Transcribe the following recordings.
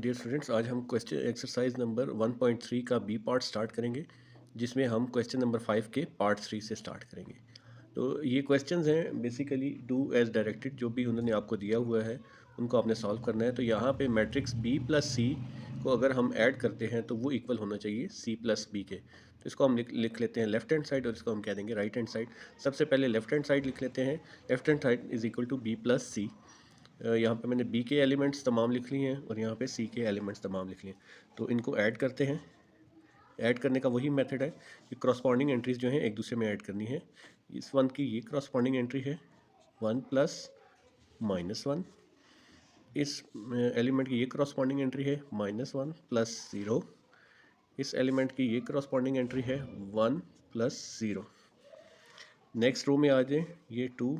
Dear students, आज हम question exercise number 1.3 का बी पार्ट स्टार्ट करेंगे, जिसमें हम क्वेश्चन नंबर 5 के पार्ट 3 से स्टार्ट करेंगे। तो ये क्वेश्चंस हैं बेसिकली डू एज डायरेक्टेड, जो भी उन्होंने आपको दिया हुआ है उनको आपने सॉल्व करना है। तो यहाँ पे मैट्रिक्स बी प्लस सी को अगर हम ऐड करते हैं तो वो इक्वल होना चाहिए सी प्लस बी के। तो इसको हम लिख लेते हैं लेफ्ट हैंड साइड और इसको हम कह देंगे राइट हैंड साइड। सबसे पहले लेफ्ट हैंड साइड लिख लेते हैं। Left hand side is equal to b plus c. यहाँ पे मैंने बी के एलिमेंट्स तमाम लिख लिए हैं और यहाँ पे सी के एलिमेंट्स तमाम लिख लिए। तो इनको ऐड करते हैं। ऐड करने का वही मेथड है कि क्रॉसपॉन्डिंग एंट्रीज जो हैं एक दूसरे में ऐड करनी है। इस वन की ये क्रॉसपॉन्डिंग एंट्री है 1 प्लस -1। इस एलिमेंट की ये क्रॉसपॉन्डिंग एंट्री है -1 प्लस 0। इस एलिमेंट की ये क्रॉसपॉन्डिंग एंट्री है 1 प्लस 0। नेक्स्ट रो में आ जाए, ये 2,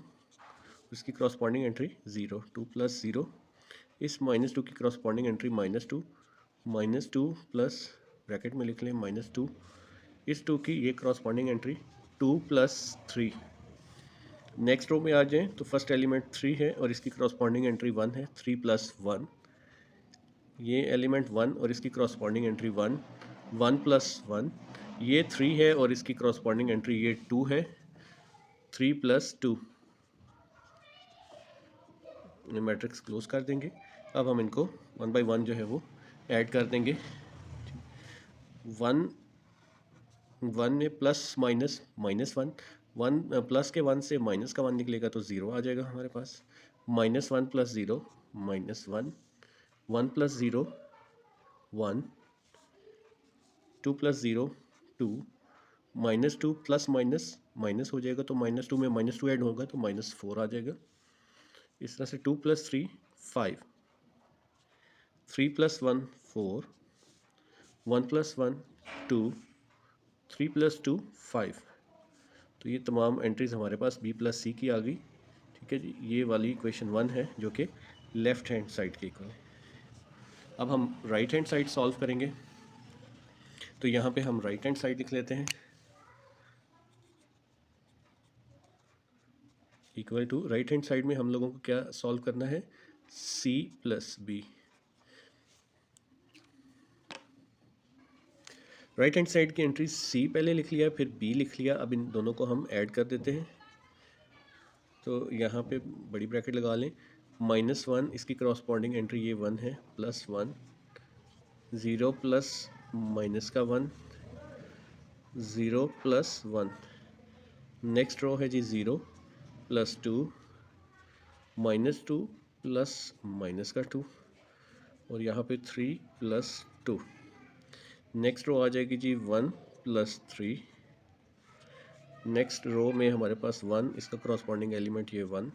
इसकी क्रॉसपॉन्डिंग एंट्री 0, 2 प्लस 0। इस -2 की क्रॉसपॉन्डिंग एंट्री -2 प्लस ब्रैकेट में लिख लें -2। इस 2 की ये corresponding entry 2 plus 3। Next row में आ जाएं तो फर्स्ट एलिमेंट 3 है और इसकी क्रॉसपॉन्डिंग एंट्री 1 है, 3 प्लस 1। ये एलिमेंट 1 और इसकी क्रॉसपॉन्डिंग एंट्री 1, 1 प्लस 1। ये 3 है और इसकी क्रॉसपॉन्डिंग एंट्री ये 2 है, 3 प्लस 2। मैट्रिक्स क्लोज कर देंगे। अब हम इनको 1 बाई 1 जो है वो ऐड कर देंगे। 1 में प्लस माइनस -1, 1 प्लस के 1 से माइनस का 1 निकलेगा तो 0 आ जाएगा हमारे पास। -1 plus 0 -1, 1 plus 0 1, 2 plus 0 2, -2 plus minus minus हो जाएगा तो -2 में -2 ऐड होगा तो -4 आ जाएगा। इस तरह से 2 प्लस 3 5, 3 प्लस 1 4, 1 प्लस 1 2, 3 प्लस 2 5। तो ये तमाम एंट्रीज हमारे पास बी प्लस सी की आ गई। ठीक है जी, ये वाली इक्वेशन 1 है जो कि लेफ्ट हैंड साइड के इक्वल है। अब हम राइट हैंड साइड सॉल्व करेंगे। तो यहाँ पे हम राइट हैंड साइड लिख लेते हैं equal to, right hand side में हम लोगों को क्या सॉल्व करना है, C plus B. Right hand side की एंट्री सी पहले लिख लिया, फिर बी लिख लिया। अब इन दोनों को हम ऐड कर देते हैं। तो यहाँ पे बड़ी ब्रैकेट लगा लें, -1 इसकी क्रॉसपॉन्डिंग एंट्री ये 1 है, +1, 0 प्लस माइनस का 1, 0 प्लस 1। नेक्स्ट रो है जी 0 प्लस 2, -2 प्लस माइनस का 2 और यहाँ पे 3 प्लस 2। नेक्स्ट रो आ जाएगी जी 1 प्लस 3। नेक्स्ट रो में हमारे पास 1, इसका क्रॉसपॉन्डिंग एलिमेंट ये 1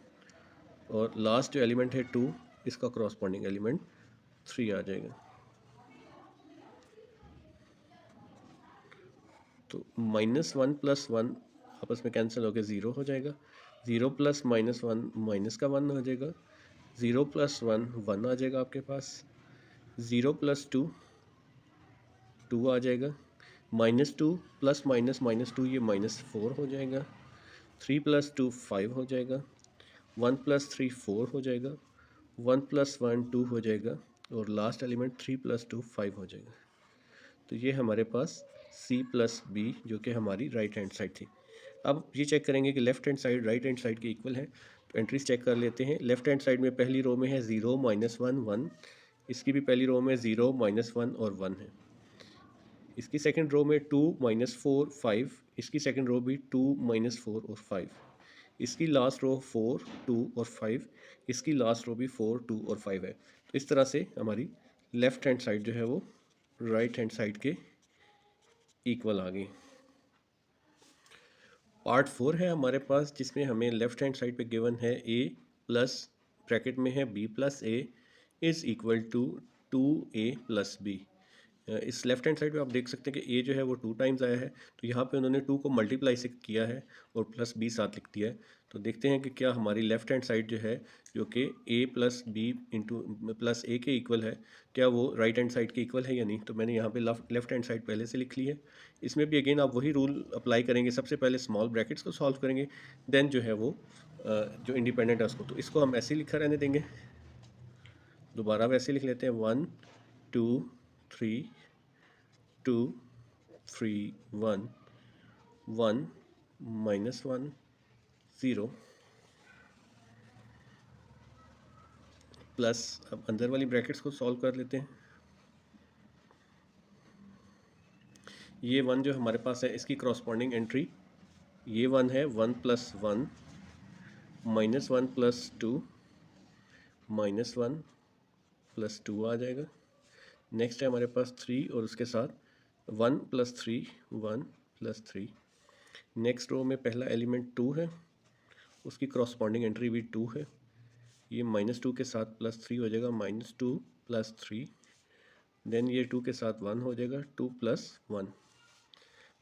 और लास्ट जो एलिमेंट है 2, इसका क्रॉसपॉन्डिंग एलिमेंट 3 आ जाएगा। तो -1 प्लस 1 आपस में कैंसिल होकर 0 हो जाएगा। 0 प्लस -1 माइनस का 1 आ जाएगा। 0 प्लस 1 1 आ जाएगा आपके पास। 0 प्लस 2 2 आ जाएगा। -2 प्लस -2 ये -4 हो जाएगा। 3 प्लस 2 5 हो जाएगा। 1 प्लस 3 4 हो जाएगा। 1 प्लस 1 2 हो जाएगा और लास्ट एलिमेंट 3 प्लस 2 5 हो जाएगा। तो ये हमारे पास C प्लस बी जो कि हमारी राइट हैंड साइड थी। अब ये चेक करेंगे कि left hand side right hand side के इक्वल है। तो एंट्रीज चेक कर लेते हैं। लेफ्ट हैंड साइड में पहली रो में है 0 -1 1, इसकी भी पहली रो में 0 -1 और 1 है। इसकी सेकंड रो में 2 -4 5, इसकी सेकंड रो भी 2 -4 और 5। इसकी लास्ट रो 4 2 और 5, इसकी लास्ट रो भी 4 2 और 5 है। तो इस तरह से हमारी लेफ्ट हैंड साइड जो है वो राइट हैंड साइड के इक्वल आ गई। पार्ट 4 है हमारे पास, जिसमें हमें लेफ्ट हैंड साइड पे गिवन है a प्लस ब्रैकेट में है b plus a is equal to 2a plus b। इस लेफ्ट हैंड साइड पे आप देख सकते हैं कि a जो है वो 2 टाइम्स आया है, तो यहाँ पे उन्होंने 2 को मल्टीप्लाई से किया है और प्लस b साथ लिख दिया है। तो देखते हैं कि क्या हमारी लेफ्ट हैंड साइड जो है जो कि a plus b into plus a के इक्वल है, क्या वो राइट हैंड साइड के इक्वल है या नहीं। तो मैंने यहाँ पे लेफ्ट हैंड साइड पहले से लिख ली है। इसमें भी अगेन आप वही रूल अप्लाई करेंगे। सबसे पहले स्मॉल ब्रैकेट्स को सॉल्व करेंगे, देन जो है वो जो इंडिपेंडेंट है उसको, तो इसको हम ऐसे ही लिखा रहने देंगे। दोबारा वैसे लिख लेते हैं 1 2 3 2 3 1 1 -1 0 प्लस, अब अंदर वाली ब्रैकेट्स को सॉल्व कर लेते हैं। ये 1 जो हमारे पास है इसकी क्रॉसपॉन्डिंग एंट्री ये 1 है, 1 + 1 -1 + 2 -1 + 2 आ जाएगा। नेक्स्ट है हमारे पास 3 और उसके साथ 1 + 3 1 + 3। नेक्स्ट रो में पहला एलिमेंट 2 है, उसकी क्रॉसपॉन्डिंग एंट्री भी 2 है। ये -2 के साथ +3 हो जाएगा, -2 + 3। देन ये 2 के साथ 1 हो जाएगा, 2 + 1।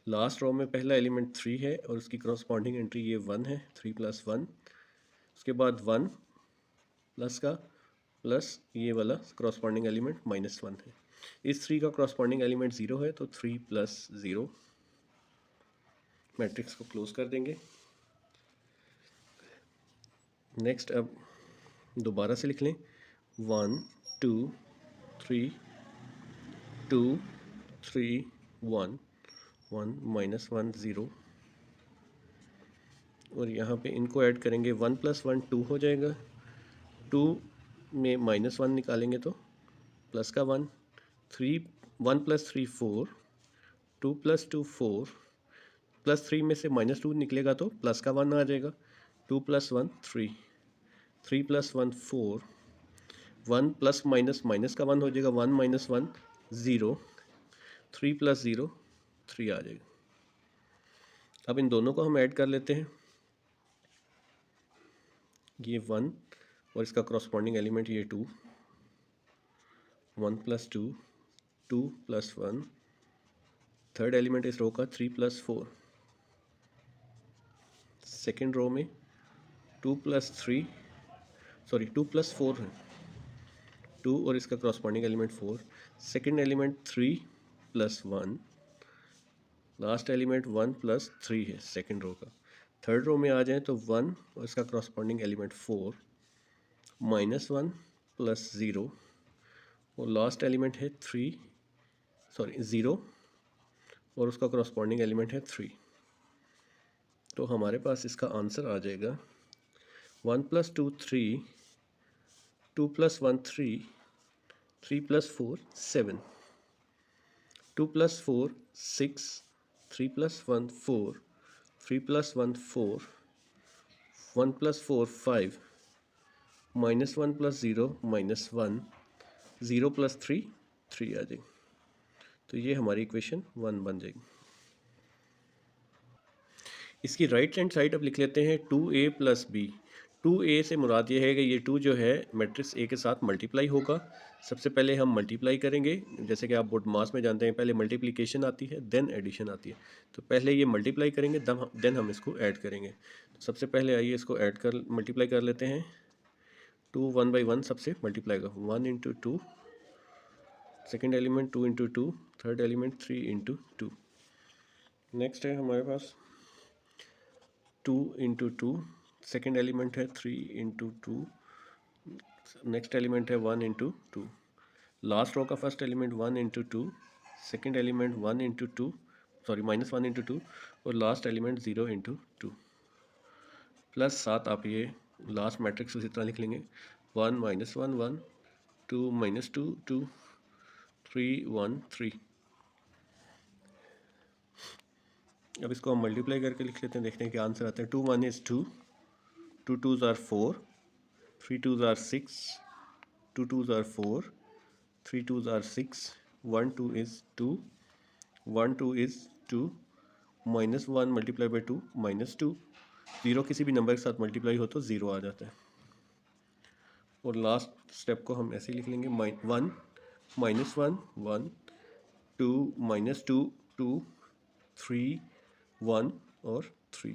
लास्ट रो में पहला एलिमेंट 3 है और उसकी क्रॉसपॉन्डिंग एंट्री ये 1 है, 3 + 1। उसके बाद 1 प्लस का प्लस ये वाला क्रॉसपॉन्डिंग एलिमेंट -1 है। इस 3 का क्रॉसपॉन्डिंग एलिमेंट 0 है, तो 3 + 0। मैट्रिक्स को क्लोज कर देंगे। नेक्स्ट अब दोबारा से लिख लें 1 2 3 2 3 1 1 -1 0 और यहाँ पे इनको ऐड करेंगे 1 + 1 2 हो जाएगा, 2 में -1 निकालेंगे तो प्लस का 1 3 1 + 3 4 2 + 2 4 +3 में से -2 निकलेगा तो प्लस का 1 आ जाएगा, 2 + 1 3 3 + 1 4 1 प्लस माइनस माइनस का 1 हो जाएगा, 1 - 1 0 3 + 0 3 आ जाएगा। अब इन दोनों को हम ऐड कर लेते हैं, ये 1 और इसका क्रॉसपॉन्डिंग एलिमेंट ये 2 1 + 2 2 + 1 थर्ड एलिमेंट इस रो का 3 + 4 सेकेंड रो में 2 + 3 सॉरी 2 + 4 है, 2 और इसका corresponding element 4 second element 3 + 1 last element 1 + 3 है सेकेंड रो का। थर्ड रो में आ जाए तो 1 और इसका क्रॉसपॉन्डिंग एलिमेंट 4 -1 + 0 और लास्ट एलिमेंट है 0 और उसका क्रॉसपॉन्डिंग एलिमेंट है 3। तो हमारे पास इसका आंसर आ जाएगा 1 + 2 3 2 + 1 3 3 + 4 7 2 + 4 6 3 + 1 4 3 + 1 4 1 + 4 5 -1 + 0 -1 0 + 3 3 आ जाएगी। तो ये हमारी इक्वेशन 1 बन जाएगी। इसकी राइट हैंड साइड अब लिख लेते हैं 2a + b। 2a से मुराद ये है कि ये 2 जो है मैट्रिक्स a के साथ मल्टीप्लाई होगा। सबसे पहले हम मल्टीप्लाई करेंगे, जैसे कि आप बोर्ड मास में जानते हैं पहले मल्टीप्लिकेशन आती है देन एडिशन आती है। तो पहले ये मल्टीप्लाई करेंगे देन हम इसको ऐड करेंगे। तो सबसे पहले आइए इसको ऐड कर मल्टीप्लाई कर लेते हैं। 2 1 / 1 सबसे मल्टीप्लाई का 1 × 2 second element 2 × 2 third element 3 × 2। Next है हमारे पास 2 × 2 सेकेंड एलिमेंट है 3 × 2 नेक्स्ट एलिमेंट है 1 × 2 लास्ट रो का first element 1 × 2 second element 1 × 2 sorry -1 × 2 और लास्ट एलिमेंट 0 × 2 प्लस 7 आप ये लास्ट मैट्रिक्स उसी तरह लिख लेंगे 1 - 1 1 2 - 2 2 3 1 3। अब इसको हम मल्टीप्लाई करके लिख लेते हैं, देखते हैं क्या आंसर आता है। 2 × 1 = 2 2 2s are 4 3 2s are 6 2 2s are 4 3 2s are 6 1 2 is 2 1 2 is 2 -1 × 2 -2 0 किसी भी नंबर के साथ मल्टीप्लाई हो तो 0 आ जाता है। और लास्ट स्टेप को हम ऐसे लिख लेंगे 1 -1 1 2 -2 2 3 1 और 3।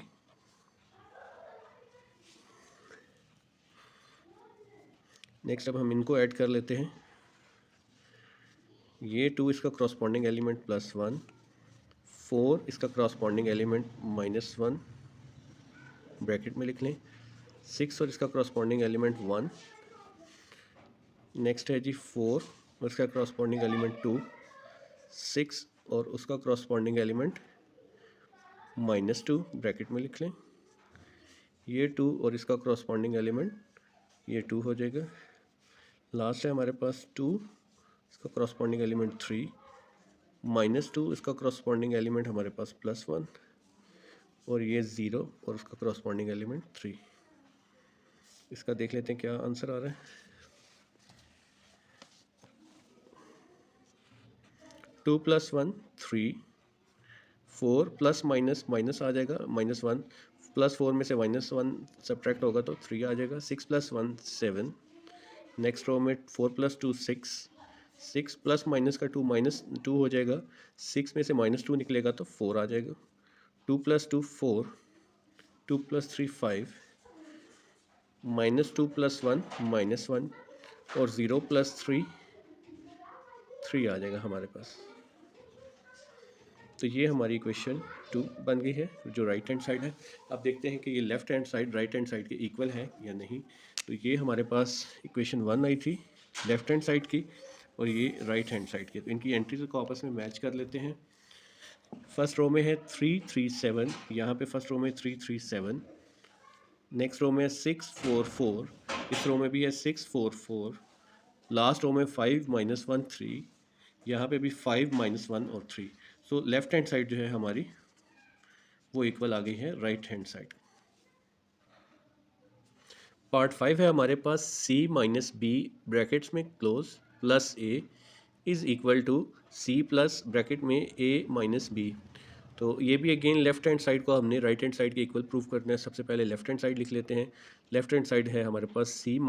नेक्स्ट अब हम इनको ऐड कर लेते हैं। ये 2 इसका क्रॉसपॉन्डिंग एलिमेंट +1 4 इसका क्रॉसपॉन्डिंग एलिमेंट -1 ब्रैकेट में लिख लें 6 और इसका क्रॉसपॉन्डिंग एलिमेंट 1। नेक्स्ट है जी 4 उसका क्रॉसपॉन्डिंग एलिमेंट 2, 6 और उसका क्रॉसपॉन्डिंग एलिमेंट -2 ब्रैकेट में लिख लें। ये 2 और इसका क्रॉसपॉन्डिंग एलिमेंट ये 2 हो जाएगा। लास्ट है हमारे पास 2, इसका क्रॉसपॉन्डिंग एलिमेंट 3, -2 इसका क्रॉसपॉन्डिंग एलिमेंट हमारे पास +1 और ये 0 और उसका क्रॉसपॉन्डिंग एलिमेंट 3। इसका देख लेते हैं क्या आंसर आ रहा है। 2 + 1 3, 4 प्लस माइनस माइनस आ जाएगा, -1 +4 में से -1 सब्ट्रैक्ट होगा तो 3 आ जाएगा। 6 + 1 7, नेक्स्ट रो में 4 + 2 6, 6 प्लस माइनस का 2 -2 हो जाएगा, 6 में से -2 निकलेगा तो 4 आ जाएगा। 2 + 2 4, 2 + 3 5, -2 + 1 -1 और 0 + 3 3 आ जाएगा हमारे पास। तो ये हमारी इक्वेशन 2 बन गई है जो राइट हैंड साइड है। अब देखते हैं कि ये left hand side right hand side के इक्वल है या नहीं। तो ये हमारे पास इक्वेशन 1 आई थी लेफ्ट हैंड साइड की और ये राइट हैंड साइड की। तो इनकी एंट्रीज को आपस में मैच कर लेते हैं। फर्स्ट रो में है 3 3 7, यहाँ पे फर्स्ट रो में 3 3 7, नेक्स्ट रो में 6 4 4, इस रो में भी है 6 4 4, लास्ट रो में 5 -1 3, यहाँ पे भी 5 -1 और 3। सो लेफ्ट हैंड साइड जो है हमारी वो इक्वल आ गई है राइट हैंड साइड। पार्ट 5 है हमारे पास c - b ब्रैकेट्स में close plus a is equal to c plus bracket में a - b। तो ये भी अगेन लेफ्ट हैंड साइड को हमने राइट हैंड साइड के इक्वल प्रूफ करना है। सबसे पहले लेफ्ट हैंड साइड लिख लेते हैं। लेफ्ट हैंड साइड है हमारे पास c -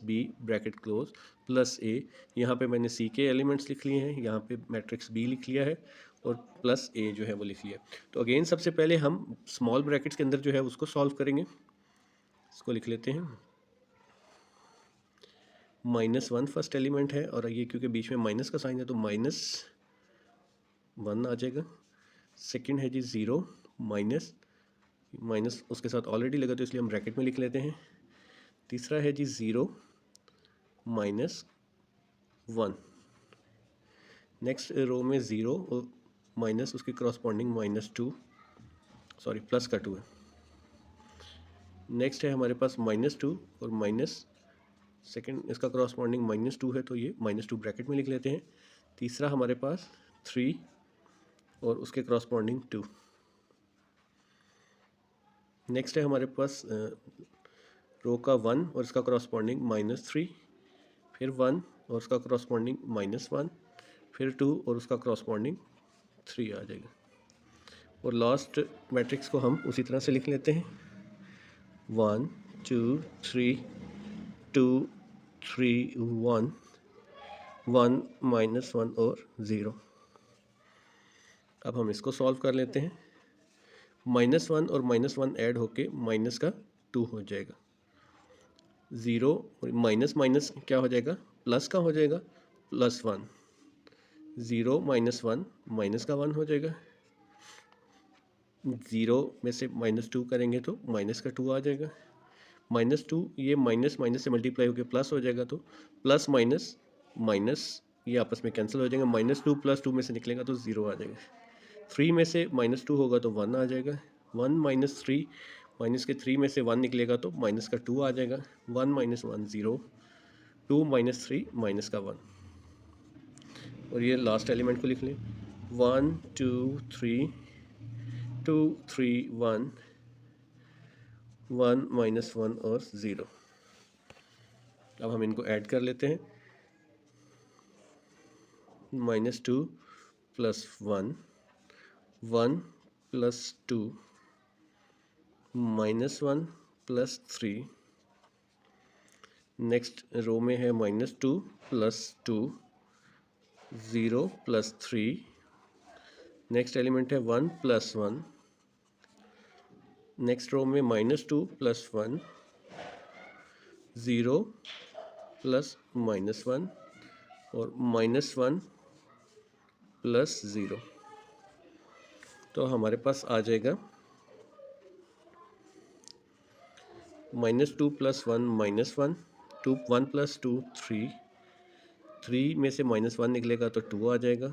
b bracket close plus a। यहाँ पे मैंने c के एलिमेंट्स लिख लिए हैं, यहाँ पे मैट्रिक्स b लिख लिया है और प्लस a जो है वो लिख लिया। तो अगेन सबसे पहले हम स्मॉल ब्रैकेट्स के अंदर जो है उसको सॉल्व करेंगे। इसको लिख लेते हैं। -1 फर्स्ट एलिमेंट है और ये क्योंकि बीच में माइनस का साइन है तो -1 आ जाएगा। सेकंड है जी 0 माइनस माइनस उसके साथ ऑलरेडी लगा तो इसलिए हम ब्रैकेट में लिख लेते हैं। तीसरा है जी 0 -1, नेक्स्ट रो में 0 और माइनस उसके क्रॉसपॉन्डिंग -2, सॉरी प्लस का 2 है। नेक्स्ट है हमारे पास -2 और माइनस सेकंड इसका क्रॉसपॉन्डिंग -2 है तो ये -2 ब्रैकेट में लिख लेते हैं। तीसरा हमारे पास 3 और उसके क्रॉसपॉन्डिंग 2। नेक्स्ट है हमारे पास रो का 1 और इसका क्रॉसपॉन्डिंग -3, फिर 1 और उसका क्रॉसपॉन्डिंग -1, फिर 2 और उसका क्रॉसपॉन्डिंग 3 आ जाएगा। और लास्ट मैट्रिक्स को हम उसी तरह से लिख लेते हैं 1 2 3 2 3 1 1 -1 और 0। अब हम इसको सॉल्व कर लेते हैं। -1 और -1 ऐड होके माइनस का 2 हो जाएगा। 0 और माइनस माइनस क्या हो जाएगा, प्लस का हो जाएगा, +1। 0 -1 माइनस का 1 हो जाएगा। 0 में से -2 करेंगे तो माइनस का 2 आ जाएगा। -2 ये माइनस माइनस से मल्टीप्लाई होकर प्लस हो जाएगा तो प्लस माइनस माइनस ये आपस में कैंसिल हो जाएगा। -2 + 2 में से निकलेगा तो 0 आ जाएगा। 3 में से -2 होगा तो 1 आ जाएगा। 1 - 3 माइनस के 3 में से 1 निकलेगा तो माइनस का 2 आ जाएगा। 1 - 1 0, 2 - 3 माइनस का 1। और ये लास्ट एलिमेंट को लिख लें 1 2 3 2 3 1 1 -1 और 0। अब हम इनको ऐड कर लेते हैं। -2 + 1 1 + 2 -1 + 3, नेक्स्ट रो में है -2 + 2 0 + 3, नेक्स्ट एलिमेंट है 1 + 1, नेक्स्ट रो में -2 + 1 0 + -1 और -1 + 0। तो हमारे पास आ जाएगा -2 + 1 -1, 1 + 2 3, 3 में से -1 निकलेगा तो 2 आ जाएगा,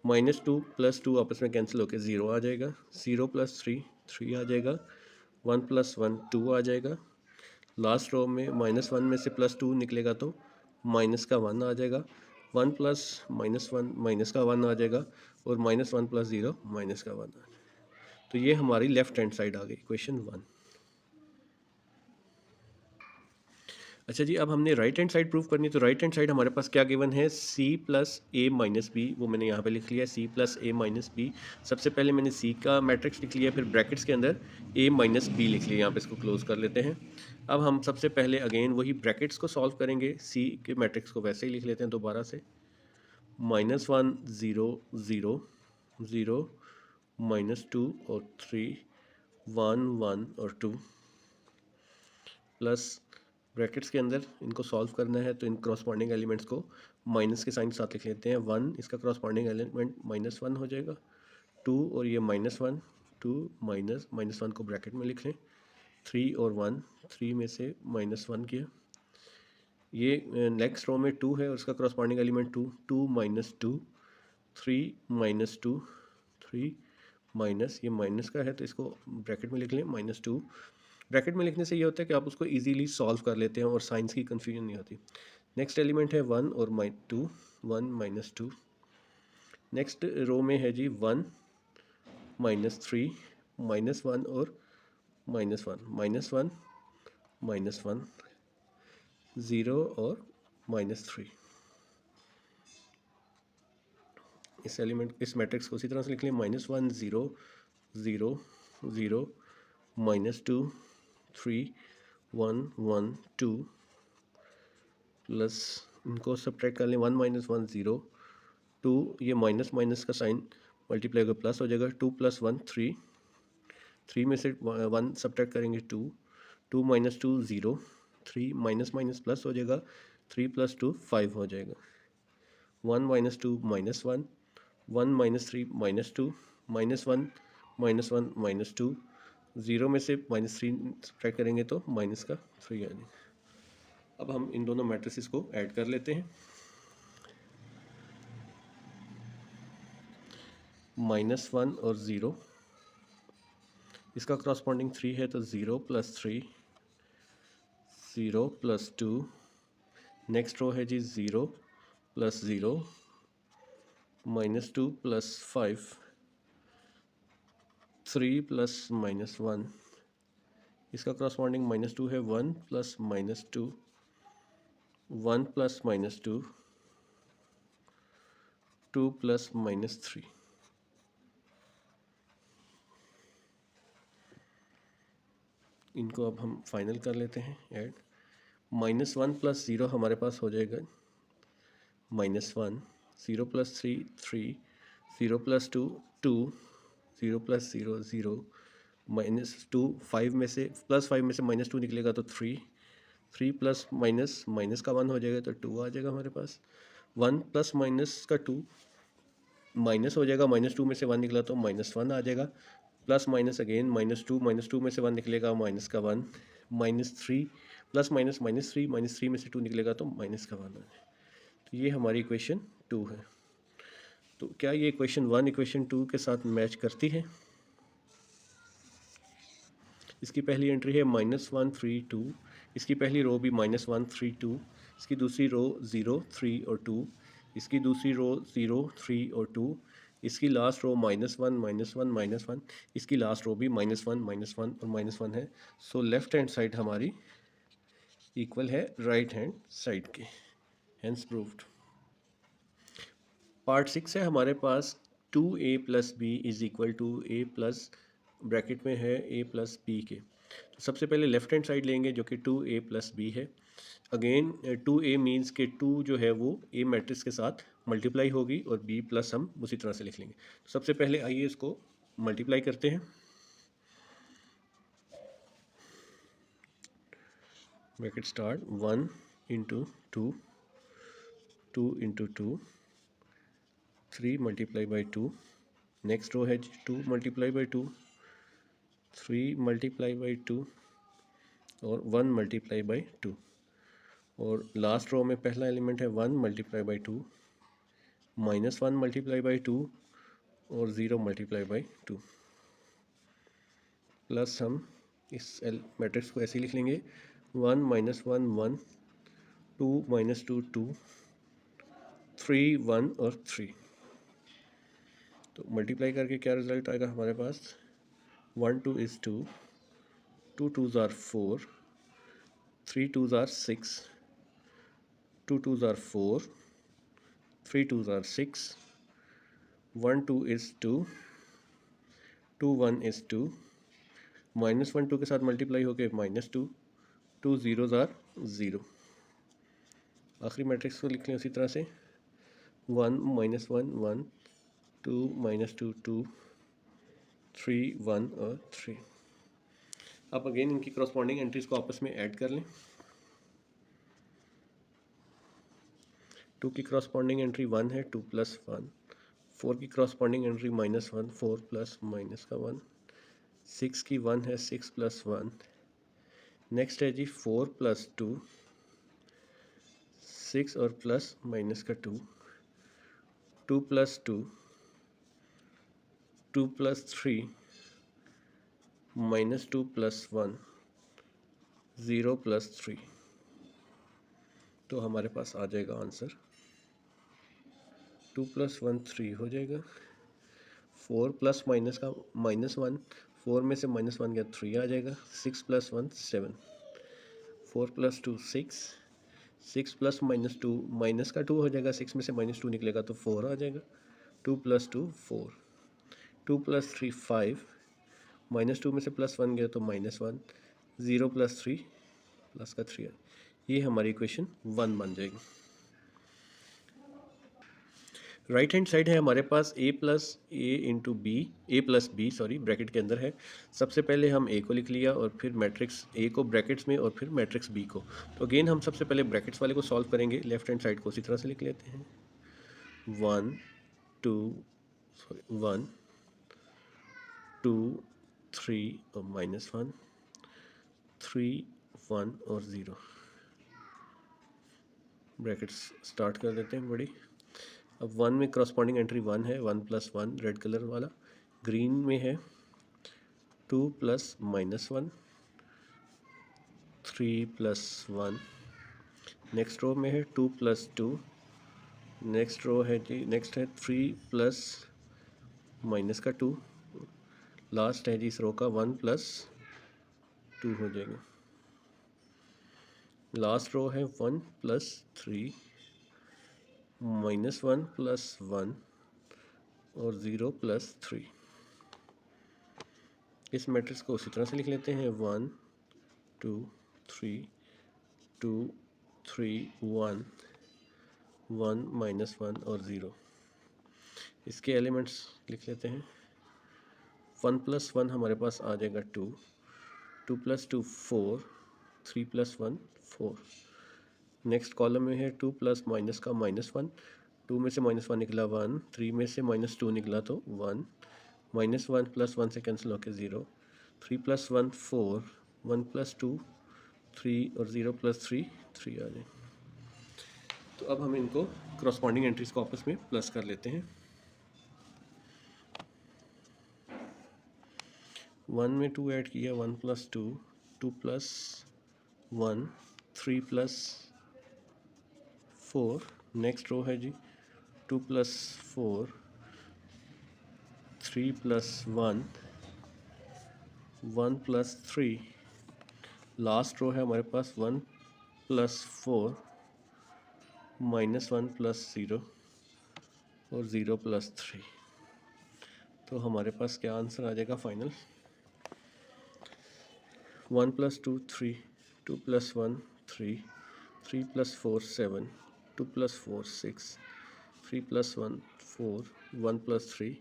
-2 + 2 आपस में कैंसिल होकर 0 आ जाएगा, 0 + 3 3 आ जाएगा, 1 + 1 2 आ जाएगा। लास्ट रो में -1 में से +2 निकलेगा तो माइनस का 1 आ जाएगा, 1 + -1 माइनस का 1 आ जाएगा, और -1 + 0 माइनस का 1 आ जाएगा। तो ये हमारी लेफ्ट हैंड साइड आ गई क्वेश्चन 1। अच्छा जी, अब हमने राइट हैंड साइड प्रूव करनी है। तो राइट हैंड साइड हमारे पास क्या गिवन है, c + a - b, वो मैंने यहाँ पे लिख लिया c + a - b। सबसे पहले मैंने c का मैट्रिक्स लिख लिया, फिर ब्रैकेट्स के अंदर a - b लिख लिया। यहाँ पे इसको क्लोज कर लेते हैं। अब हम सबसे पहले अगेन वही ब्रैकेट्स को सॉल्व करेंगे, c के मैट्रिक्स को वैसे ही लिख लेते हैं दोबारा से, -1 0 0 0 -2 और 3 1 1 और 2 प्लस ब्रैकेट्स के अंदर इनको सॉल्व करना है तो इन क्रॉसपॉन्डिंग एलिमेंट्स को माइनस के साइन के साथ लिख लेते हैं। 1 इसका क्रॉसपॉन्डिंग एलिमेंट -1 हो जाएगा, 2 और ये -1 2 -1 को ब्रैकेट में लिख लें, 3 और 1 3 में से -1 किया। ये नेक्स्ट रो में 2 है और उसका क्रॉसपॉन्डिंग एलिमेंट 2 2 -2 3 -2 3 माइनस, ये माइनस का है तो इसको ब्रैकेट में लिख लें -2। ब्रैकेट में लिखने से ये होता है कि आप उसको इजीली सॉल्व कर लेते हैं और साइंस की कन्फ्यूजन नहीं होती। नेक्स्ट एलिमेंट है 1 और -2 1 -2। नेक्स्ट रो में है जी 1 -3 -1 और -1 -1 -1 0 और -3। इस एलिमेंट इस मैट्रिक्स को उसी तरह से लिख लें, -1 0 0 0 -2 3 1 1 2 प्लस इनको सब्ट्रैक्ट कर लें, 1 - 1 0 2, ये माइनस माइनस का साइन मल्टीप्लाई होकर प्लस हो जाएगा, 2 + 1 3 3 में से 1 सब्ट्रैक्ट करेंगे 2 2 - 2 0 3 माइनस माइनस प्लस हो जाएगा, 3 + 2 5 हो जाएगा, 1 - 2 -1 1 - 3 -2 -1 -1 -2 0 में से -3 सब्ट्रैक्ट करेंगे तो माइनस का 3 आ जाएगा। अब हम इन दोनों मैट्रिसेस को ऐड कर लेते हैं। -1 और 0, इसका क्रॉसपॉन्डिंग 3 है तो 0 + 3 0 + 2। नेक्स्ट रो है जी 0 + 0 -2 + 5 3 + -1, इसका क्रॉसपॉन्डिंग -2 है, 1 + -2 1 + -2 2 + -3। इनको अब हम फाइनल कर लेते हैं ऐड। -1 + 0 हमारे पास हो जाएगा -1 0 + 3 3 0 + 2 2 0 + 0 0 -2 5 में से +5 में से -2 निकलेगा तो 3 3 प्लस माइनस माइनस का 1 हो जाएगा तो 2 आ जाएगा हमारे पास, 1 + माइनस का 2 माइनस हो जाएगा, -2 में से 1 निकला तो -1 आ जाएगा, प्लस माइनस अगेन -2 में से 1 निकलेगा माइनस का 1 -3 प्लस माइनस -3 में से 2 निकलेगा तो माइनस का 1 आ जाएगा। तो ये हमारी इक्वेशन 2 है। तो क्या ये इक्वेशन 1 इक्वेशन 2 के साथ मैच करती है? इसकी पहली एंट्री है -1 3 2, इसकी पहली रो भी -1 3 2, इसकी दूसरी रो 0 3 और 2, इसकी दूसरी रो 0 3 और 2, इसकी लास्ट रो -1 -1 -1, इसकी लास्ट रो भी -1 -1 और -1 है। सो लेफ्ट हैंड साइड हमारी इक्वल है राइट हैंड साइड के, हेंस प्रूव्ड। पार्ट 6 है हमारे पास 2a + b = a plus bracket में है a + b के। तो सबसे पहले लेफ्ट हैंड साइड लेंगे जो कि 2a + b है। अगेन 2a मीन्स के 2 जो है वो a मैट्रिक्स के साथ मल्टीप्लाई होगी और b प्लस हम उसी तरह से लिख लेंगे। तो सबसे पहले आइए इसको मल्टीप्लाई करते हैं। ब्रैकेट स्टार्ट 1 × 2 2 × 2 3 × 2, नेक्स्ट रो है 2 × 2 3 × 2 और 1 × 2, और लास्ट रो में पहला एलिमेंट है 1 मल्टीप्लाई बाई 2, -1 मल्टीप्लाई बाई 2 और 0 मल्टीप्लाई बाई 2, प्लस हम इस मैट्रिक्स को ऐसे लिख लेंगे 1 -1 1, 2 -2 2, 3 1 और 3। तो मल्टीप्लाई करके क्या रिजल्ट आएगा हमारे पास, 1 2 is 2, 2 2s are 4, 3 2s are 6, 2 2s are 4, 3 2s are 6, 1 2 is 2, 2 1 is 2, -1 2 के साथ मल्टीप्लाई होके -2, 2 zeros are 0। आखिरी मैट्रिक्स को लिख लें उसी तरह से 1 -1 1, 2 -2 2, 3 1 और 3। अब अगेन इनकी करस्पॉन्डिंग एंट्रीज को आपस में ऐड कर लें। 2 की करस्पॉन्डिंग एंट्री 1 है, 2 + 1। 4 की करस्पॉन्डिंग एंट्री -1, 4 प्लस माइनस का 1। 6 की 1 है, 6 + 1। नेक्स्ट है जी 4 + 2, 6 और प्लस माइनस का 2, 2 + 2, 2 + 3, -2 + 1, 0 + 3। तो हमारे पास आ जाएगा आंसर 2 + 1 3 हो जाएगा। 4 प्लस माइनस का -1, 4 में से -1 गया 3 आ जाएगा। 6 + 1 7, 4 + 2 6, 6 प्लस -2 माइनस का 2 हो जाएगा। 6 में से -2 निकलेगा तो 4 आ जाएगा। 2 + 2 4, 2 + 3 5, -2 में से +1 गया तो -1, 0 + 3 प्लस का 3। ये हमारी इक्वेशन 1 बन जाएगी। राइट हैंड साइड है हमारे पास a + b सॉरी ब्रैकेट के अंदर है। सबसे पहले हम a को लिख लिया और फिर मैट्रिक्स a को ब्रैकेट्स में और फिर मैट्रिक्स b को। तो अगेन हम सबसे पहले ब्रैकेट्स वाले को सॉल्व करेंगे। लेफ्ट हैंड साइड को उसी तरह से लिख लेते हैं 1 2 3 और -1, 3 1 और 0। ब्रैकेट्स स्टार्ट कर देते हैं बड़ी। अब 1 में करस्पॉन्डिंग एंट्री 1 है, 1 + 1 रेड कलर वाला। ग्रीन में है 2 + -1, 3 + 1। नेक्स्ट रो में है 2 + 2। नेक्स्ट रो है जी, नेक्स्ट है 3 + -2। लास्ट है जी इस रो का 1 + 2 हो जाएगा। लास्ट रो है 1 + 3, -1 + 1 और 0 + 3। इस मैट्रिक्स को उसी तरह से लिख लेते हैं 1 2 3 2 3 1 1 -1 और 0। इसके एलिमेंट्स लिख लेते हैं। 1 + 1 हमारे पास आ जाएगा 2, 2 + 2 4, 3 + 1 4। नेक्स्ट कॉलम में है 2 प्लस माइनस का -1, 2 में से -1 निकला 1, 3 में से -2 निकला तो 1, -1 + 1 से कैंसिल होकर 0, 3 + 1 4, 1 + 2 3 और 0 + 3 3 आ जाए। तो अब हम इनको करस्पॉन्डिंग एंट्रीज को आपस में प्लस कर लेते हैं। 1 में 2 ऐड किया, 1 + 2, 2 + 1, 3 + 4। नेक्स्ट रो है जी 2 + 4, 3 + 1, 1 + 3। लास्ट रो है हमारे पास 1 + 4, -1 + 0 और 0 + 3। तो हमारे पास क्या आंसर आ जाएगा फाइनल, 1 + 2 3, 2 + 1 3, 3 + 4 7, 2 + 4 6, 3 + 1 4, 1 + 3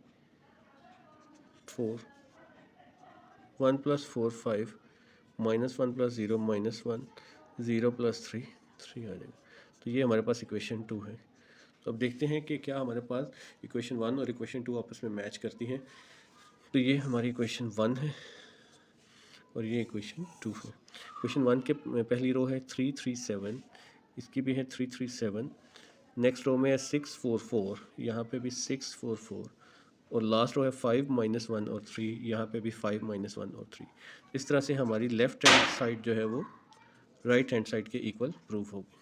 4, 1 + 4 5, -1 + 0 -1, 0 + 3 3 आ जाएगा। तो ये हमारे पास इक्वेशन 2 है। तो अब देखते हैं कि क्या हमारे पास इक्वेशन 1 और इक्वेशन 2 आपस में मैच करती हैं। तो ये हमारी इक्वेशन 1 है और ये इक्वेशन 2 है। इक्वेशन 1 के पहली रो है 3 3 7, इसकी भी है 337, नेक्स्ट रो में है 644, यहाँ पे भी 644, और लास्ट रो है 5 -1 और 3, यहाँ पे भी 5 -1 और 3। इस तरह से हमारी लेफ्ट हैंड साइड जो है वो राइट हैंड साइड के इक्वल प्रूफ होगी।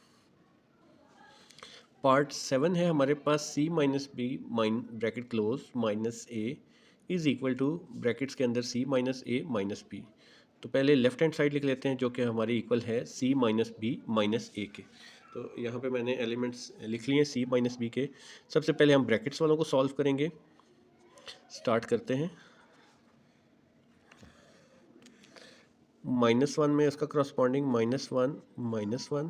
पार्ट 7 है हमारे पास c minus B bracket close minus a is equal to brackets के अंदर c minus a minus B. तो पहले लेफ्ट हैंड साइड लिख लेते हैं जो कि हमारी इक्वल है c minus B minus a के। तो यहाँ पे मैंने एलिमेंट्स लिख लिए c माइनस बी के। सबसे पहले हम ब्रैकेट्स वालों को सॉल्व करेंगे। स्टार्ट करते हैं। -1 में इसका क्रॉसपॉन्डिंग -1,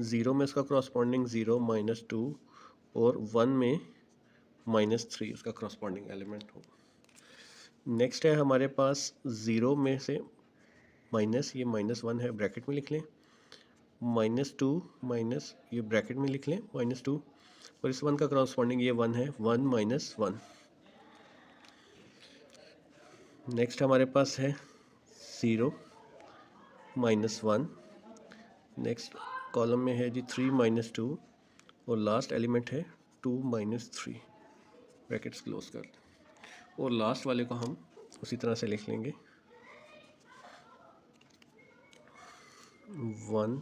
ज़ीरो में इसका क्रॉसपॉन्डिंग 0 -2 और 1 में -3 उसका क्रॉसपॉन्डिंग एलिमेंट हो। नेक्स्ट है हमारे पास 0 में से माइनस, ये -1 है, ब्रैकेट में लिख लें, -2 माइनस, ये ब्रैकेट में लिख लें -2, और इस 1 का क्रॉसपॉन्डिंग ये 1 है, 1 -1। नेक्स्ट हमारे पास है 0 -1, नेक्स्ट कॉलम में है जी 3 -2 और लास्ट एलिमेंट है 2 -3, ब्रैकेट्स क्लोज कर दें। और लास्ट वाले को हम उसी तरह से लिख लेंगे 1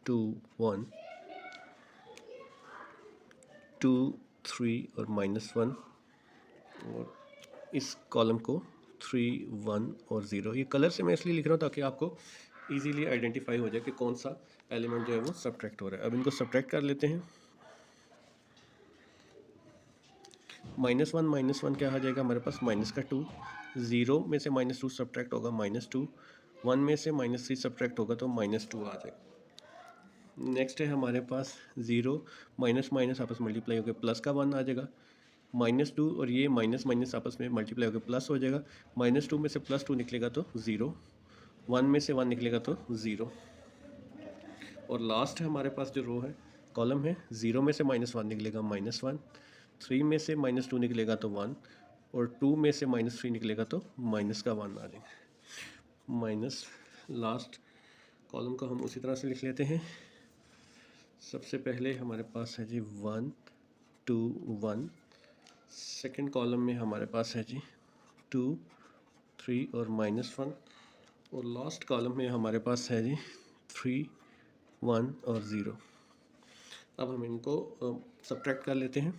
2 1 2 3 और -1, और इस कॉलम को 3 1 और 0। ये कलर से मैं इसलिए लिख रहा हूँ ताकि आपको इजीली आइडेंटिफाई हो जाए कि कौन सा एलिमेंट जो है वो सब्ट्रैक्ट हो रहा है। अब इनको सब्ट्रैक्ट कर लेते हैं। -1 क्या आ जाएगा हमारे पास, माइनस का 2, 0 में से -2 सब्ट्रैक्ट होगा -2, 1 में से -3 सब्ट्रैक्ट होगा तो -2 आ जाएगा। नेक्स्ट है हमारे पास 0 माइनस माइनस आपस में मल्टीप्लाई होकर प्लस का 1 आ जाएगा, -2 और ये माइनस माइनस आपस में मल्टीप्लाई होकर प्लस हो जाएगा, -2 में से +2 निकलेगा तो 0, 1 में से 1 निकलेगा तो 0। और लास्ट है हमारे पास जो रो है, कॉलम है, 0 में से -1 निकलेगा -1, 3 में से -2 निकलेगा तो 1, और 2 में से -3 निकलेगा तो माइनस का 1 आ जाएगा। माइनस लास्ट कॉलम को हम उसी तरह से लिख लेते हैं। सबसे पहले हमारे पास है जी 1 2 1, सेकंड कॉलम में हमारे पास है जी 2 3 और -1, और लास्ट कॉलम में हमारे पास है जी 3 1 और 0। अब हम इनको सब्ट्रैक्ट कर लेते हैं।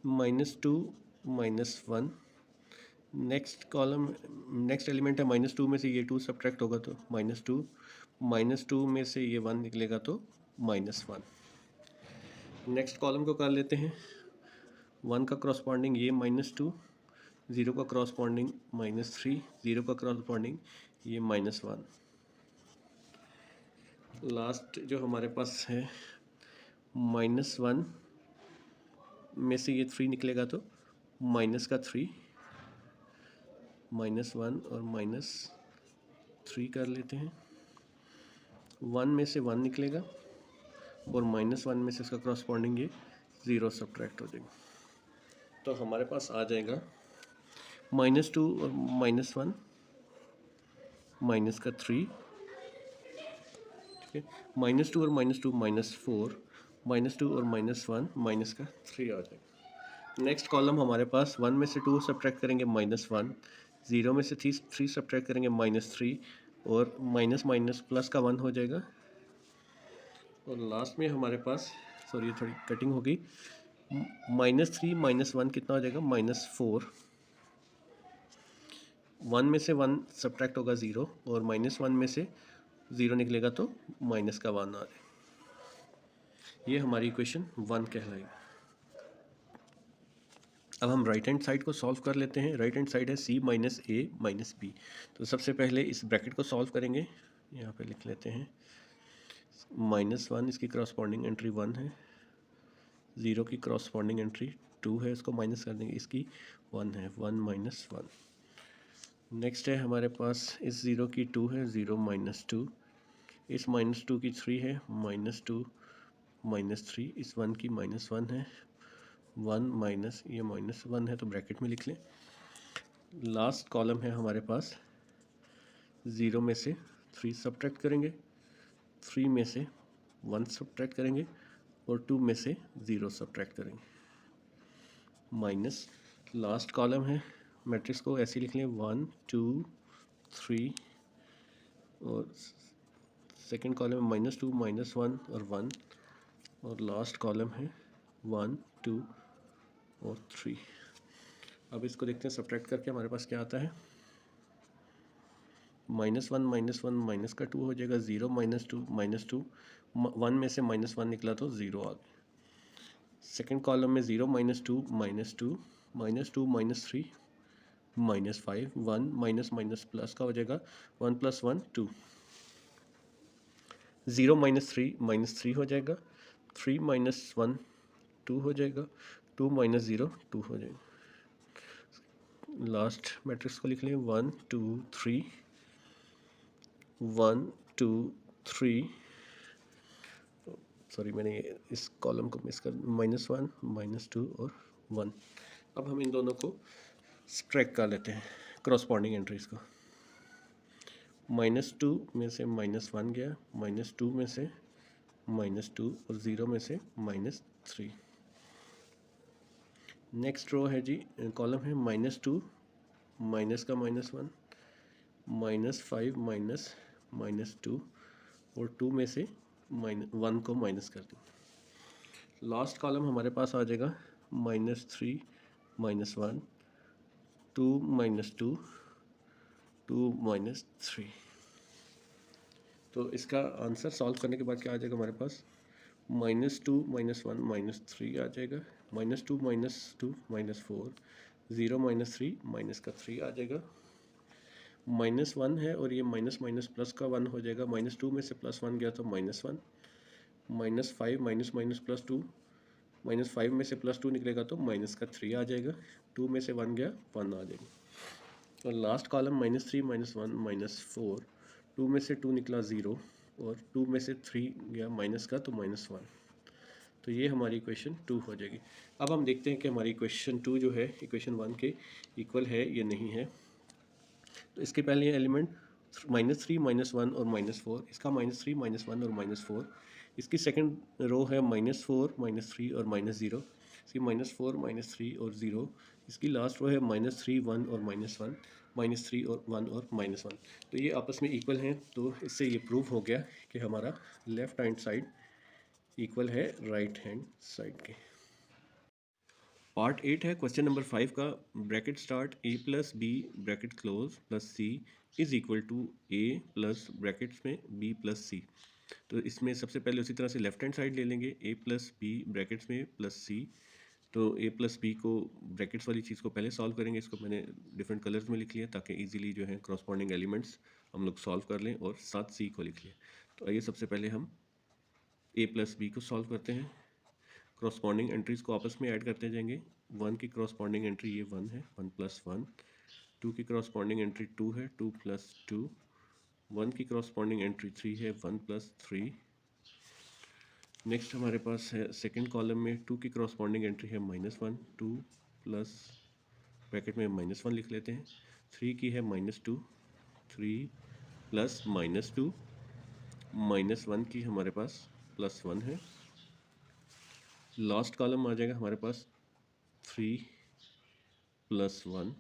-2 -1, नेक्स्ट कॉलम, नेक्स्ट एलिमेंट है -2 में से ये 2 सब्ट्रैक्ट होगा तो -2, -2 में से ये 1 निकलेगा तो -1। नेक्स्ट कॉलम को कर लेते हैं। 1 का क्रॉसपॉन्डिंग ये -2, 0 का क्रॉसपॉन्डिंग -3, 0 का क्रॉसपॉन्डिंग ये -1। लास्ट जो हमारे पास है -1 में से ये 3 निकलेगा तो माइनस का 3, -1 और -3 कर लेते हैं। 1 में से 1 निकलेगा और -1 में से इसका क्रॉसपॉन्डिंग ये 0 सब्ट्रैक्ट हो जाएगा। तो हमारे पास आ जाएगा -2 और -1, माइनस का 3, ठीक है, -2 और -2 -4, -2 और -1 माइनस का 3 आ जाएगा। नेक्स्ट कॉलम हमारे पास 1 में से 2 सब्ट्रैक्ट करेंगे -1, 0 में से 3 सब्ट्रैक्ट करेंगे -3, और माइनस माइनस प्लस का 1 हो जाएगा। और लास्ट में हमारे पास, सॉरी थोड़ी कटिंग हो गई, -3 -1 कितना हो जाएगा, -4, 1 में से 1 सब्ट्रैक्ट होगा 0, और -1 में से 0 निकलेगा तो माइनस का 1 आ जाएगा। ये हमारी इक्वेशन 1 कहलाएगी। अब हम राइट हैंड साइड को सॉल्व कर लेते हैं। राइट हैंड साइड है c minus a minus b। तो सबसे पहले इस ब्रैकेट को सॉल्व करेंगे। यहाँ पे लिख लेते हैं -1, इसकी क्रॉसपॉन्डिंग एंट्री 1 है, 0 की क्रॉसपॉन्डिंग एंट्री 2 है, इसको माइनस कर देंगे, इसकी 1 है, 1 -1। नेक्स्ट है हमारे पास इस 0 की 2 है, 0 -2, इस -2 की 3 है, -2 -3, इस 1 की -1 है, 1 माइनस, ये -1 है तो ब्रैकेट में लिख लें। लास्ट कॉलम है हमारे पास, 0 में से 3 सब्ट्रैक्ट करेंगे 3 में से 1 सब्ट्रैक्ट करेंगे और 2 में से 0 सब्ट्रैक्ट करेंगे, माइनस लास्ट कॉलम है, मैट्रिक्स को ऐसे लिख लें 1 2 3 और सेकंड कॉलम है -2 -1 और 1 और लास्ट कॉलम है 1 2 और 3। अब इसको देखते हैं सब्ट्रैक्ट करके हमारे पास क्या आता है। -1 -1 माइनस का 2 हो जाएगा, 0 -2 -2, 1 में से -1 निकला तो 0 आ गया। सेकेंड कॉलम में 0 -2 -2 -2 -3 -5, 1 माइनस माइनस प्लस का हो जाएगा, 1 + 1 2, 0 -3 हो जाएगा, 3 -1 2 हो जाएगा, 2 -0 2 हो जाएगा। लास्ट मैट्रिक्स को लिख लें 1 2 3 1 2 3, सॉरी मैंने इस कॉलम को मिस कर, -1 -2 और 1। अब हम इन दोनों को सब्ट्रैक्ट कर लेते हैं, क्रॉसपॉन्डिंग एंट्रीज को। -2 में से -1 गया, -2 में से -2 और 0 में से -3। नेक्स्ट रो है जी, कॉलम है -2 माइनस का -1 -5 -2 और 2 में से -1 को माइनस कर दें। लास्ट कॉलम हमारे पास आ जाएगा -3 -1 2 -2 2 -3। तो इसका आंसर सॉल्व करने के बाद क्या आ जाएगा हमारे पास, -2 -1 -3 आ जाएगा, -2 -2 -4, 0 -3 माइनस का 3 आ जाएगा, -1 है और ये माइनस माइनस प्लस का 1 हो जाएगा, -2 में से +1 गया तो -1, -5 माइनस माइनस +2, -5 में से +2 निकलेगा तो माइनस का 3 आ जाएगा, 2 में से 1 गया 1 आ जाएगा। और लास्ट कॉलम -3 -1 -4, 2 में से 2 निकला 0 और 2 में से 3 गया माइनस का तो -1। तो ये हमारी इक्वेशन 2 हो जाएगी। अब हम देखते हैं कि हमारी इक्वेशन 2 जो है इक्वेशन 1 के इक्वल है या नहीं है। तो इसके पहले एलिमेंट -3 -1 और -4, इसका -3 -1 और -4, इसकी सेकंड रो है -4 -3 और -0, इसकी -4 -3 और 0, इसकी लास्ट रो है -3 1 और -1, -3 और 1 और -1। तो ये आपस में इक्वल हैं। तो इससे ये प्रूव हो गया कि हमारा लेफ़्ट हैंड साइड इक्वल है राइट हैंड साइड के। पार्ट 8 है क्वेश्चन नंबर 5 का, bracket start a + b bracket close + c is equal to a plus brackets में b + c। तो इसमें सबसे पहले उसी तरह से लेफ्ट हैंड साइड ले लेंगे, a + b ब्रैकेट्स में + c। तो a + b को ब्रैकेट्स वाली चीज़ को पहले सॉल्व करेंगे, इसको मैंने डिफरेंट कलर्स में लिख लिया ताकि इजीली जो है क्रॉसपॉन्डिंग एलिमेंट्स हम लोग सॉल्व कर लें, और साथ c को लिख लिया। तो आइए सबसे पहले हम a + b को सॉल्व करते हैं। क्रॉसपॉन्डिंग एंट्रीज को आपस में ऐड करते जाएंगे। 1 की क्रॉसपॉन्डिंग एंट्री ये 1 है, 1 + 1। 2 की क्रॉसपॉन्डिंग एंट्री 2 है, 2 + 2। 1 की क्रॉसपॉन्डिंग एंट्री 3 है, 1 + 3। नेक्स्ट हमारे पास है सेकंड कॉलम में 2 की क्रॉसपॉन्डिंग एंट्री है -1, 2 प्लस ब्रैकेट में -1 लिख लेते हैं। 3 की है -2, 3 प्लस -2, -1 की हमारे पास +1 है। लास्ट कॉलम आ जाएगा हमारे पास 3 + 1।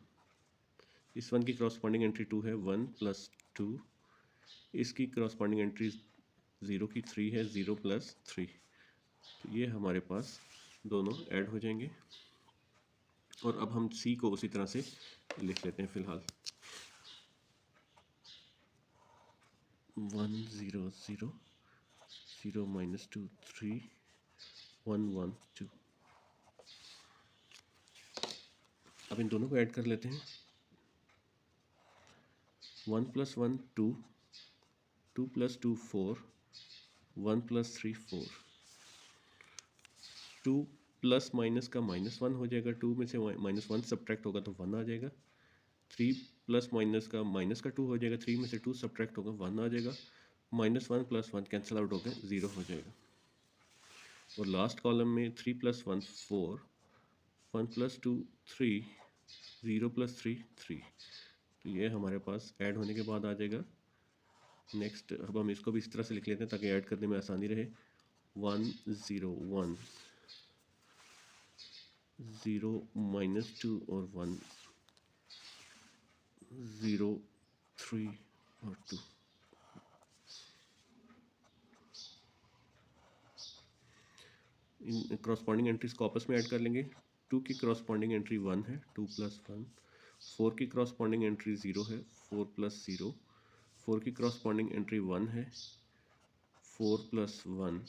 इस 1 की क्रॉसपॉन्डिंग एंट्री 2 है, 1 + 2। इसकी क्रॉसपॉन्डिंग एंट्री 0 की 3 है, 0 + 3। तो ये हमारे पास दोनों ऐड हो जाएंगे। और अब हम c को उसी तरह से लिख लेते हैं फिलहाल, 1 0 0 0 -2 3 1 1 2। अब इन दोनों को ऐड कर लेते हैं, 1 + 1 2, 2 + 2 4, 1 + 3 4। 2 प्लस माइनस का -1 हो जाएगा, 2 में से -1 सब्ट्रैक्ट होगा तो 1 आ जाएगा। 3 प्लस माइनस का 2 हो जाएगा, 3 में से 2 सब्ट्रैक्ट होगा 1 आ जाएगा। -1 + 1 कैंसिल आउट होकर 0 हो जाएगा। और लास्ट कॉलम में 3 + 1 4, 1 + 2 3, 0 + 3 3। तो ये हमारे पास ऐड होने के बाद आ जाएगा नेक्स्ट अब हम इसको भी इस तरह से लिख लेते हैं ताकि ऐड करने में आसानी रहे। 1 0 1 0 -2 और 1 0 3 और 2। इन क्रॉसपॉन्डिंग एंट्रीज को आपस में ऐड कर लेंगे। 2 की क्रॉसपॉन्डिंग एंट्री 1 है, 2 + 1। 4 की क्रॉसपॉन्डिंग एंट्री 0 है, 4 + 0। 4 की क्रॉसपॉन्डिंग एंट्री 1 है, 4 + 1।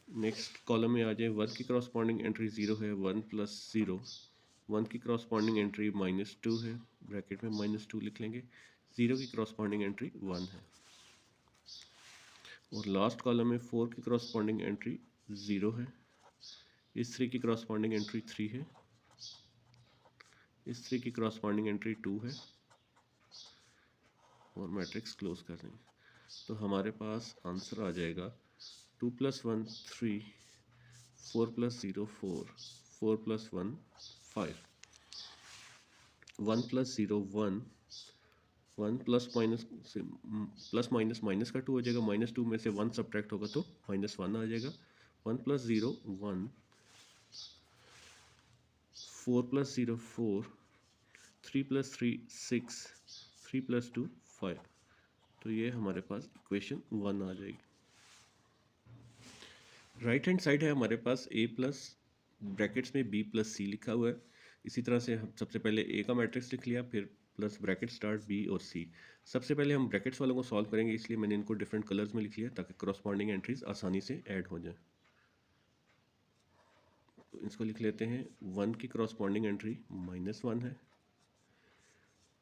नेक्स्ट कॉलम में आ जाए। 1 की क्रॉसपॉन्डिंग एंट्री 0 है, 1 + 0। 1 की क्रॉसपॉन्डिंग एंट्री -2 है, ब्रैकेट में -2 लिख लेंगे। 0 की क्रॉसपॉन्डिंग एंट्री 1 है। और लास्ट कॉलम में 4 की क्रॉसपॉन्डिंग एंट्री 0 है। इस 3 की क्रॉसपॉन्डिंग एंट्री 3 है। इस 3 की क्रॉसपॉन्डिंग एंट्री 2 है। और मैट्रिक्स क्लोज कर देंगे। तो हमारे पास आंसर आ जाएगा 2 + 1 3, 4 + 0 4, 4 + 1 5, 1 + 0 1, 1 प्लस माइनस माइनस का 2 हो जाएगा, -2 में से 1 सब्ट्रैक्ट होगा तो -1 आ जाएगा। 1 + 0 1, 4 + 0 4, 3 + 3 6, 3 + 2 5। तो ये हमारे पास इक्वेशन 1 आ जाएगी। राइट हैंड साइड है हमारे पास a प्लस ब्रैकेट्स में b + c लिखा हुआ है। इसी तरह से हम सबसे पहले a का मैट्रिक्स लिख लिया, फिर प्लस ब्रैकेट स्टार्ट b और c। सबसे पहले हम ब्रैकेट्स वालों को सॉल्व करेंगे, इसलिए मैंने इनको डिफरेंट कलर्स में लिख लिया ताकि क्रॉसपॉन्डिंग एंट्रीज आसानी से ऐड हो जाए। तो इसको लिख लेते हैं। 1 की क्रॉसपॉन्डिंग एंट्री -1 है,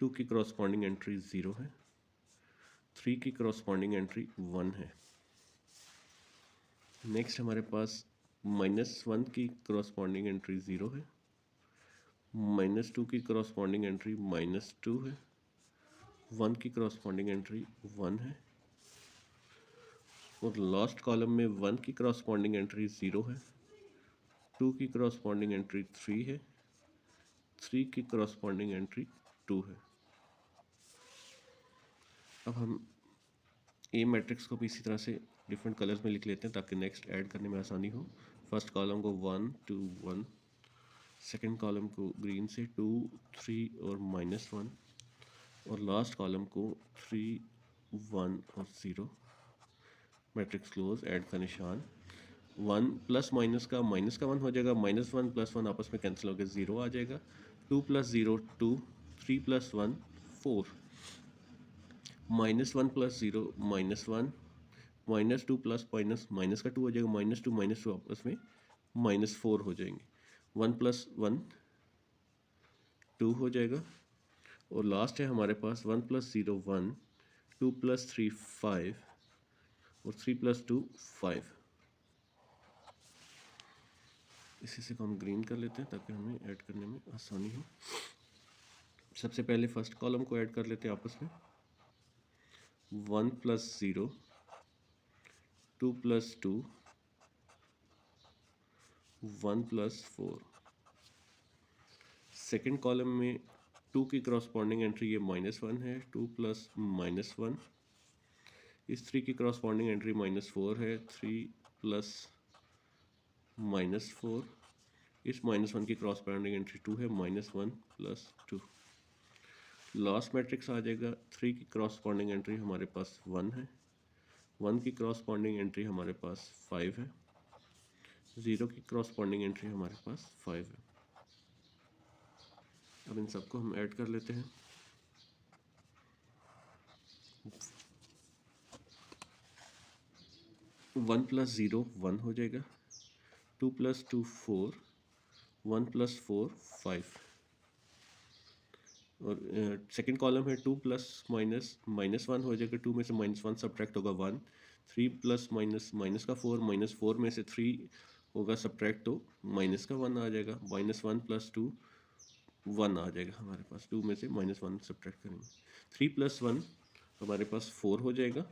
2 की क्रॉसपॉन्डिंग एंट्री 0 है, 3 की क्रॉसपॉन्डिंग एंट्री 1 है। नेक्स्ट हमारे पास -1 की क्रॉसपॉन्डिंग एंट्री 0 है, -2 की क्रॉसपॉन्डिंग एंट्री -2 है, 1 की क्रॉसपॉन्डिंग एंट्री 1 है। और लास्ट कॉलम में 1 की क्रॉसपॉन्डिंग एंट्री 0 है, 2 की क्रॉसपॉन्डिंग एंट्री 3 है, 3 की क्रॉसपॉन्डिंग एंट्री 2 है। अब हम ए मैट्रिक्स को भी इसी तरह से डिफरेंट कलर्स में लिख लेते हैं ताकि नेक्स्ट ऐड करने में आसानी हो। फर्स्ट कॉलम को 1 2 1, सेकेंड कॉलम को ग्रीन से 2 3 और -1, और लास्ट कॉलम को 3 1 और 0। मैट्रिक्स क्लोज, ऐड का निशान। 1 प्लस माइनस का -1 हो जाएगा, -1 + 1 आपस में कैंसिल होकर 0 आ जाएगा। 2 + 0 2, 3 + 1 4, -1 + 0 -1, -2 प्लस माइनस माइनस का 2 हो जाएगा, -2 आपस में -4 हो जाएंगे। 1 + 1 2 हो जाएगा। और लास्ट है हमारे पास 1 + 0 1, 2 + 3 5 और 3 + 2 5। इसी से हम ग्रीन कर लेते हैं ताकि हमें ऐड करने में आसानी हो। सबसे पहले फर्स्ट कॉलम को ऐड कर लेते हैं आपस में। 1 + 0, 2 + 2, 1 + 4। सेकेंड कॉलम में 2 की क्रॉसपॉन्डिंग एंट्री ये -1 है, 2 + -1। इस 3 की क्रॉसपॉन्डिंग एंट्री -4 है, 3 + -4। इस -1 की क्रॉसपॉन्डिंग एंट्री 2 है, -1 + 2। लास्ट मैट्रिक्स आ जाएगा। 3 की क्रॉसपॉन्डिंग एंट्री हमारे पास 1 है, 1 की क्रॉसपॉन्डिंग एंट्री हमारे पास 5 है, 0 की क्रॉसपॉन्डिंग एंट्री हमारे पास 5 है। अब इन सबको हम ऐड कर लेते हैं। 1 + 0 1 हो जाएगा, 2 + 2 4, 1 + 4 5। और सेकेंड कॉलम है 2 + -1 हो जाएगा, 2 में से -1 सब्ट्रैक्ट होगा 1, 3 + माइनस का 4, -4 में से 3 होगा सब्ट्रैक्ट तो माइनस का 1 आ जाएगा, -1 + 2 1 आ जाएगा हमारे पास। 2 में से -1 सब्ट्रैक्ट करेंगे, 3 + 1 हमारे पास 4 हो जाएगा,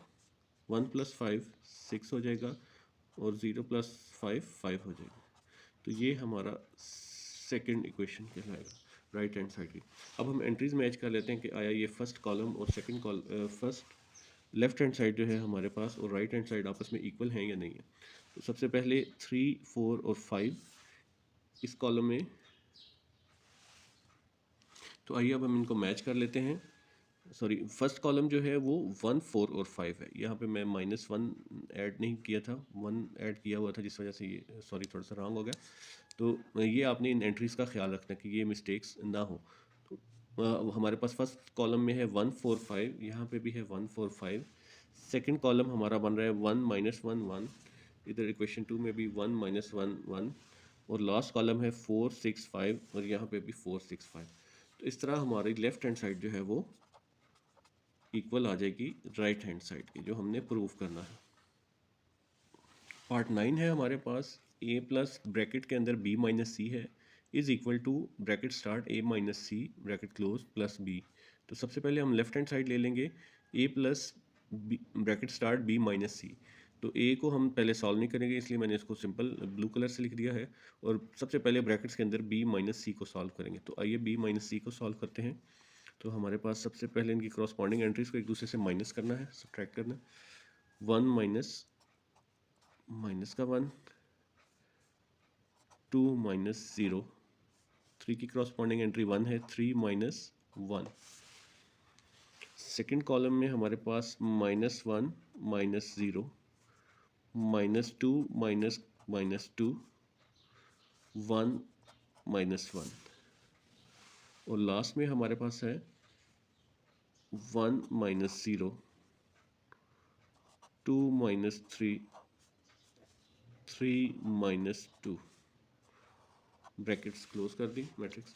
1 + 5 6 हो जाएगा, और 0 + 5 5 हो जाएगा। तो ये हमारा सेकंड इक्वेशन कहलाएगा। राइट हैंड साइड की। अब हम एंट्रीज मैच कर लेते हैं कि आया ये फर्स्ट कॉलम और second first left hand side जो है हमारे पास और राइट हैंड साइड आपस में इक्वल हैं या नहीं है। तो सबसे पहले 3, 4 और 5 इस कॉलम में, तो आइए अब हम इनको मैच कर लेते हैं। सॉरी, फर्स्ट कॉलम जो है वो 1, 4 और 5 है। यहाँ पे मैं -1 ऐड नहीं किया था, 1 ऐड किया हुआ था, जिस वजह से ये सॉरी थोड़ा सा रॉन्ग हो गया। तो ये आपने इन एंट्रीज़ का ख्याल रखना कि ये मिस्टेक्स ना हो। तो हमारे पास फर्स्ट कॉलम में है 1, 4, 5, यहाँ पे भी है 1, 4, 5। सेकंड कॉलम हमारा बन रहा है 1, -1, 1। इधर इक्वेशन 2 में भी 1, -1, 1। और लास्ट कॉलम है 4, 6, 5 और यहाँ पे भी 4, 6, 5। तो इस तरह हमारी लेफ्ट हैंड साइड जो है वो इक्वल आ जाएगी राइट हैंड साइड की, जो हमने प्रूव करना है। पार्ट 9 है हमारे पास। a प्लस ब्रैकेट के अंदर b माइनस सी है is equal to bracket start a minus C bracket close plus b। तो सबसे पहले हम लेफ्ट हैंड साइड ले लेंगे a plus bracket start b minus c. तो a को हम पहले सॉल्व नहीं करेंगे, इसलिए मैंने इसको सिंपल ब्लू कलर से लिख दिया है। और सबसे पहले ब्रैकेट्स के अंदर b माइनस सी को सॉल्व करेंगे। तो आइए b माइनस सी को सॉल्व करते हैं। तो हमारे पास सबसे पहले इनकी क्रॉसपॉन्डिंग एंट्रीज को एक दूसरे से माइनस करना है, सब्ट्रैक्ट करना है। 1 माइनस माइनस का 1, 2 माइनस 0। 3 की क्रॉसपॉन्डिंग एंट्री 1 है, 3 माइनस 1। सेकेंड कॉलम में हमारे पास -1 माइनस 0, -2 माइनस -2, 1 माइनस 1। और लास्ट में हमारे पास है 1 minus 0, 2 minus 3, 3 minus 2। Brackets close कर दी मैट्रिक्स।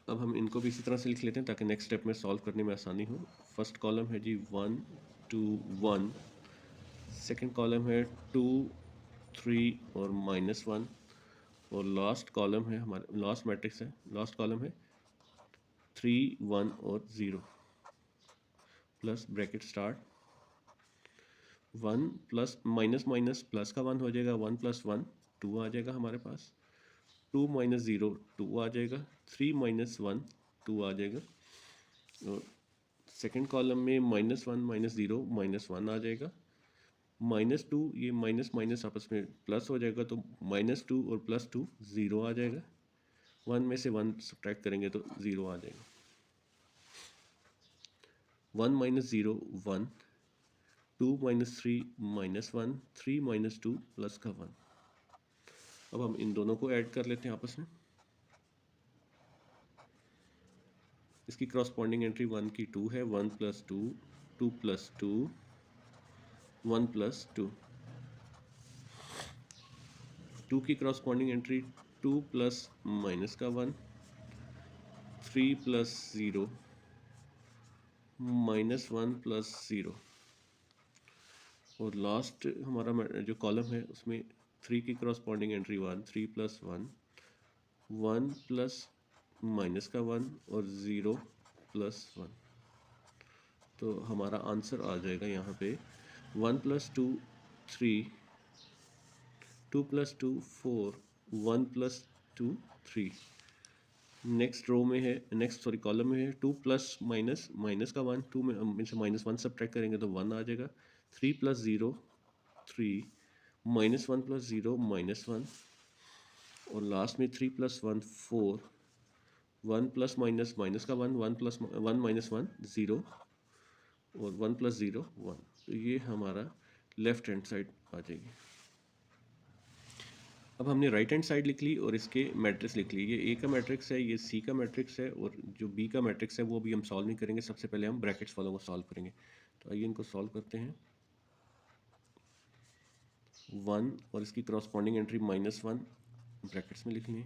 अब हम इनको भी इसी तरह से लिख लेते हैं ताकि नेक्स्ट स्टेप में सॉल्व करने में आसानी हो। फर्स्ट कॉलम है जी 1, 2, 1। सेकंड कॉलम है 2, 3 और -1। और लास्ट कॉलम है हमारे, लास्ट मैट्रिक्स है, लास्ट कॉलम है 3, 1 और 0 plus bracket start 1 plus minus minus plus का 1 हो जाएगा, 1 + 1 2 आ जाएगा हमारे पास। 2 - 0 2 आ जाएगा, 3 - 1 2 आ जाएगा। और सेकेंड कॉलम में -1 - 0 -1 आ जाएगा। -2, ये माइनस माइनस आपस में प्लस हो जाएगा, तो -2 और +2 0 आ जाएगा। 1 में से 1 सब्ट्रैक्ट करेंगे तो 0 आ जाएगा। 1 - 0 1, 2 - 3 -1, 3 - 2 प्लस का 1। अब हम इन दोनों को ऐड कर लेते हैं आपस में। इसकी क्रॉसपॉन्डिंग एंट्री 1 की 2 है, 1 + 2, 2 + 2, 1 + 2। 2 की क्रॉसपॉन्डिंग एंट्री 2 प्लस माइनस का 1, 3 + 0, -1 + 0। और लास्ट हमारा जो कॉलम है उसमें 3 की क्रॉसपॉन्डिंग एंट्री 1, 3 + 1, 1 प्लस माइनस का 1 और 0 + 1। तो हमारा आंसर आ जाएगा यहाँ पे 1 + 2 3, 2 + 2 4, 1 + 2 3। नेक्स्ट रो में है, नेक्स्ट सॉरी कॉलम में है 2 प्लस माइनस माइनस का 1, 2 में हम इनसे -1 सब्ट्रैक्ट करेंगे तो 1 आ जाएगा। 3 + 0 3, -1 + 0 -1। और लास्ट में 3 + 1 4, 1 प्लस माइनस माइनस का 1, 1 + 1 - 1 0 और 1 + 0 1। तो ये हमारा लेफ्ट हैंड साइड आ जाएगी। अब हमने राइट हैंड साइड लिख ली और इसके मैट्रिक्स लिख ली। ये ए का मैट्रिक्स है, ये सी का मैट्रिक्स है, और जो बी का मैट्रिक्स है वो भी हम सॉल्व नहीं करेंगे। सबसे पहले हम ब्रैकेट्स वालों को सॉल्व करेंगे। तो आइए इनको सॉल्व करते हैं। 1 और इसकी क्रॉसपॉन्डिंग एंट्री -1 ब्रैकेट्स में लिख लें।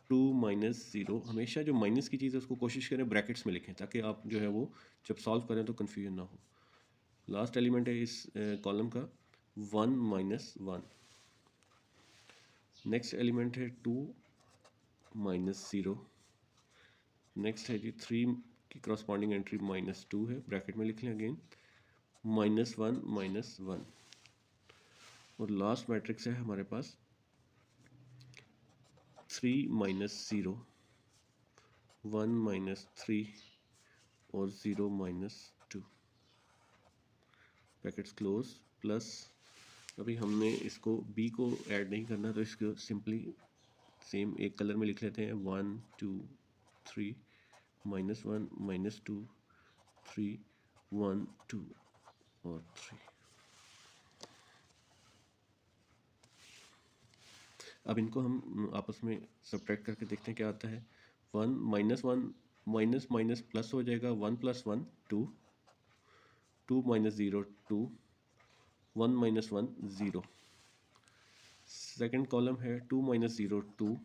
2 - 0, हमेशा जो माइनस की चीज़ है उसको कोशिश करें ब्रैकेट्स में लिखें ताकि आप जो है वो जब सॉल्व करें तो कन्फ्यूजन ना हो। लास्ट एलिमेंट है इस कॉलम का 1 - 1। नेक्स्ट एलिमेंट है 2 - 0। नेक्स्ट है जी 3 की क्रॉसपॉन्डिंग एंट्री -2 है, ब्रैकेट में लिख लें अगेन, -1 - 1। और लास्ट मैट्रिक्स है हमारे पास 3 माइनस 0, 1 माइनस 3 और 0 माइनस 2, ब्रैकेट्स क्लोज, प्लस अभी हमने इसको b को ऐड नहीं करना तो इसको सिंपली सेम एक कलर में लिख लेते हैं 1 2 3 माइनस 1 माइनस 2 3 1 2 और 3। अब इनको हम आपस में सब्ट्रैक्ट करके देखते हैं क्या आता है। 1 माइनस माइनस प्लस हो जाएगा, 1 plus 1 2, 2 minus 0 2, 1 minus 1 0। Second column है 2 माइनस 0 2,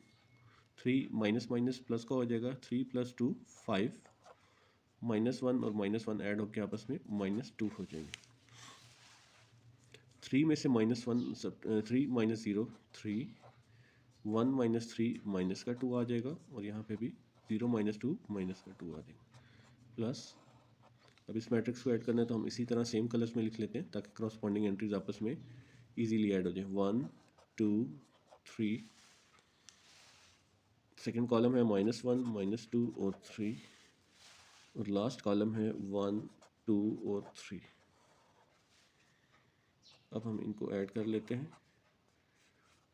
3 माइनस माइनस प्लस का हो जाएगा, 3 प्लस 2 5, माइनस 1 और माइनस 1 ऐड होकर आपस में माइनस 2 हो जाएंगे। 3 में से माइनस 1 3 माइनस 0 3, 1 माइनस 3 माइनस का 2 आ जाएगा और यहाँ पे भी 0 माइनस 2 माइनस का 2 आ जाएगा, प्लस अब इस मैट्रिक्स को ऐड करना है तो हम इसी तरह सेम कलर्स में लिख लेते हैं ताकि क्रॉसपॉन्डिंग एंट्रीज आपस में इजीली ऐड हो जाए। 1 2 3, सेकेंड कॉलम है माइनस 1 माइनस 2 और 3, और लास्ट कॉलम है 1 2 और 3। अब हम इनको ऐड कर लेते हैं।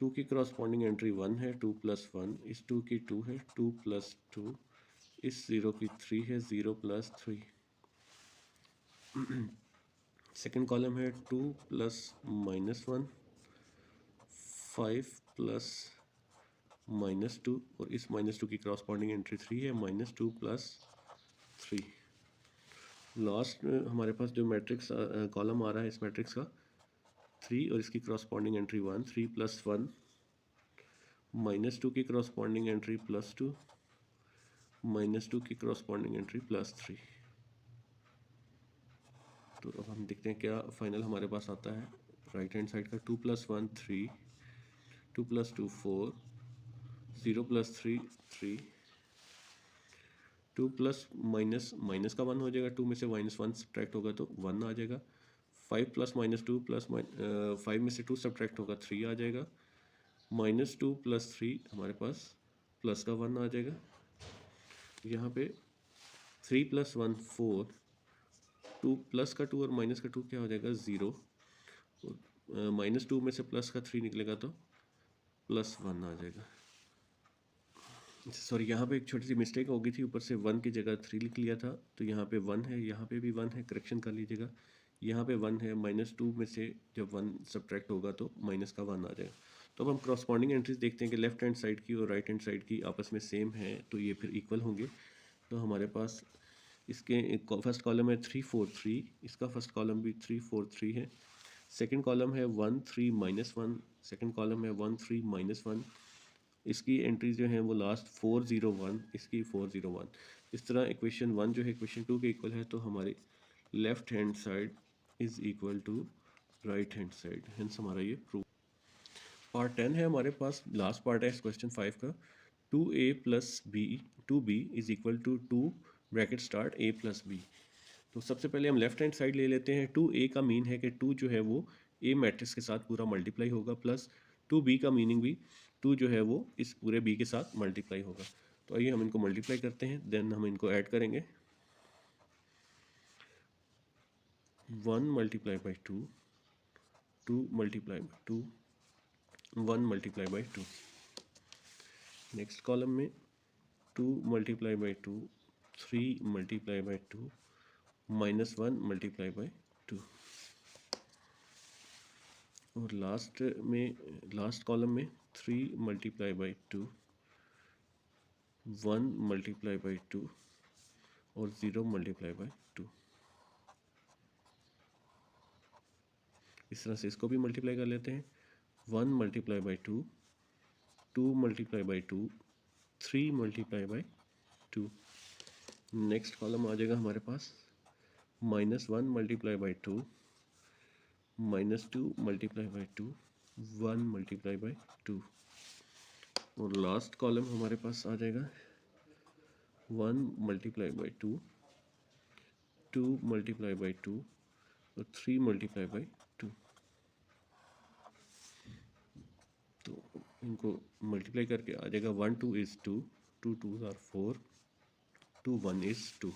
2 की क्रॉसपॉन्डिंग एंट्री 1 है, 2 प्लस 1, इस 2 की 2 है, 2 प्लस 2, इस 0 की 3 है, 0 प्लस 3। सेकेंड कॉलम है 2 प्लस माइनस 1, 5 प्लस माइनस 2, और इस माइनस 2 की क्रॉसपॉन्डिंग एंट्री 3 है, माइनस 2 प्लस 3। लास्ट हमारे पास जो मैट्रिक्स कॉलम आ रहा है इस मैट्रिक्स का 3 और इसकी क्रॉसपॉन्डिंग एंट्री 1, 3 प्लस 1, माइनस 2 की क्रॉसपॉन्डिंग एंट्री प्लस 2, माइनस 2 की क्रॉसपॉन्डिंग एंट्री प्लस 3। तो अब हम देखते हैं क्या फाइनल हमारे पास आता है। राइट हैंड साइड का 2 plus 1 3, 2 plus 2 4, 0 plus 3 3, 2 plus minus minus का 1 हो जाएगा, 2 में से माइनस 1 सब्ट्रैक्ट होगा तो 1 आ जाएगा। 5 प्लस माइनस 2 प्लस 5 में से 2 सब्ट्रैक्ट होगा 3 आ जाएगा। माइनस 2 प्लस 3 हमारे पास प्लस का 1 आ जाएगा। यहाँ पे 3 प्लस 1 4, 2 प्लस का 2 और माइनस का 2 क्या हो जाएगा 0, और माइनस 2 में से प्लस का 3 निकलेगा तो प्लस 1 आ जाएगा। सॉरी, यहाँ पे एक छोटी सी मिस्टेक हो गई थी, ऊपर से 1 की जगह 3 लिख लिया था, तो यहाँ पे 1 है, यहाँ पे भी 1 है, करेक्शन कर लीजिएगा। यहाँ पे 1 है, माइनस 2 में से जब 1 सब्ट्रैक्ट होगा तो माइनस का 1 आ जाएगा। तो अब हम क्रॉसपॉन्डिंग एंट्रीज देखते हैं कि लेफ्ट हैंड साइड की और राइट हैंड साइड की आपस में सेम है तो ये फिर इक्वल होंगे। तो हमारे पास इसके फर्स्ट कॉलम है 3 4 3, इसका फर्स्ट कॉलम भी 3 4 3 है। सेकेंड कॉलम है 1 3 माइनस 1, सेकेंड कॉलम है 1 3 माइनस 1, इसकी एंट्रीज जो हैं वो लास्ट 4 0 1, इसकी 4 0 1। इस तरह इक्वेशन 1 जो है इक्वेशन 2 के इक्वल है, तो हमारी left hand side is equal to right hand side, hence हमारा ये प्रूव। पार्ट 10 है हमारे पास, लास्ट पार्ट है इस क्वेश्चन 5 का। 2a plus B 2b is equal to 2 bracket start a plus B. तो सबसे पहले हम लेफ्ट हैंड साइड ले लेते हैं। 2a का मीन है कि 2 जो है वो a मैट्रिक्स के साथ पूरा मल्टीप्लाई होगा, प्लस 2b का मीनिंग भी 2 जो है वो इस पूरे b के साथ मल्टीप्लाई होगा। तो आइए हम इनको मल्टीप्लाई करते हैं, देन हम इनको ऐड करेंगे। 1 multiply by 2, 2 multiply by 2, 1 multiply by 2। Next column में 2 multiply by 2, 3 multiply by 2, minus 1 multiply by 2। और लास्ट कॉलम में 3 मल्टीप्लाई बाई 2, 1 मल्टीप्लाई बाई 2 और 0 मल्टीप्लाई बाई 2। इस तरह से इसको भी मल्टीप्लाई कर लेते हैं। 1 multiply by 2, 2 multiply by 2, 3 multiply by 2। Next column आ जाएगा हमारे पास minus 1 multiply by 2, minus 2 multiply by 2, 1 multiply by 2। और लास्ट कॉलम हमारे पास आ जाएगा 1 मल्टीप्लाई बाई 2, 2 मल्टीप्लाई बाई 2 और 3 मल्टीप्लाई बाई 2। तो इनको मल्टीप्लाई करके आ जाएगा 1 2 is 2, 2 2s are 4, 2 1 is 2।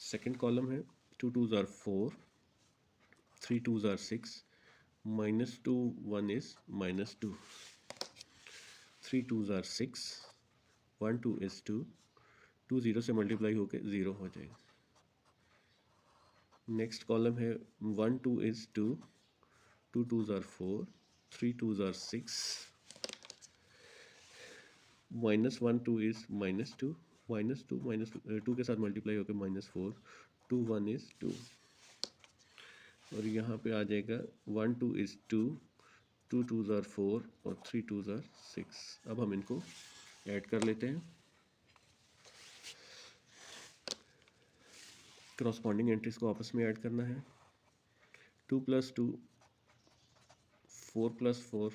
Second column है 2 2s are 4, 3 2s are 6, minus 2 1 is minus 2, 3 2s are 6, 1 2 is 2, 2 0 से मल्टीप्लाई होके 0 हो जाएगा। नेक्स्ट कॉलम है 1 2 is 2, 2 2s are 4, 3 2s are 6, minus 1 2 is minus 2, minus 2 minus 2 के साथ मल्टीप्लाई होकर minus 4, 2 1 is 2। और यहाँ पे आ जाएगा 1 2 is 2, 2 2s are 4 और 3 2s are 6। अब हम इनको ऐड कर लेते हैं। क्रॉसपॉन्डिंग एंट्रीज को आपस में ऐड करना है। 2 + 2, 4 + 4,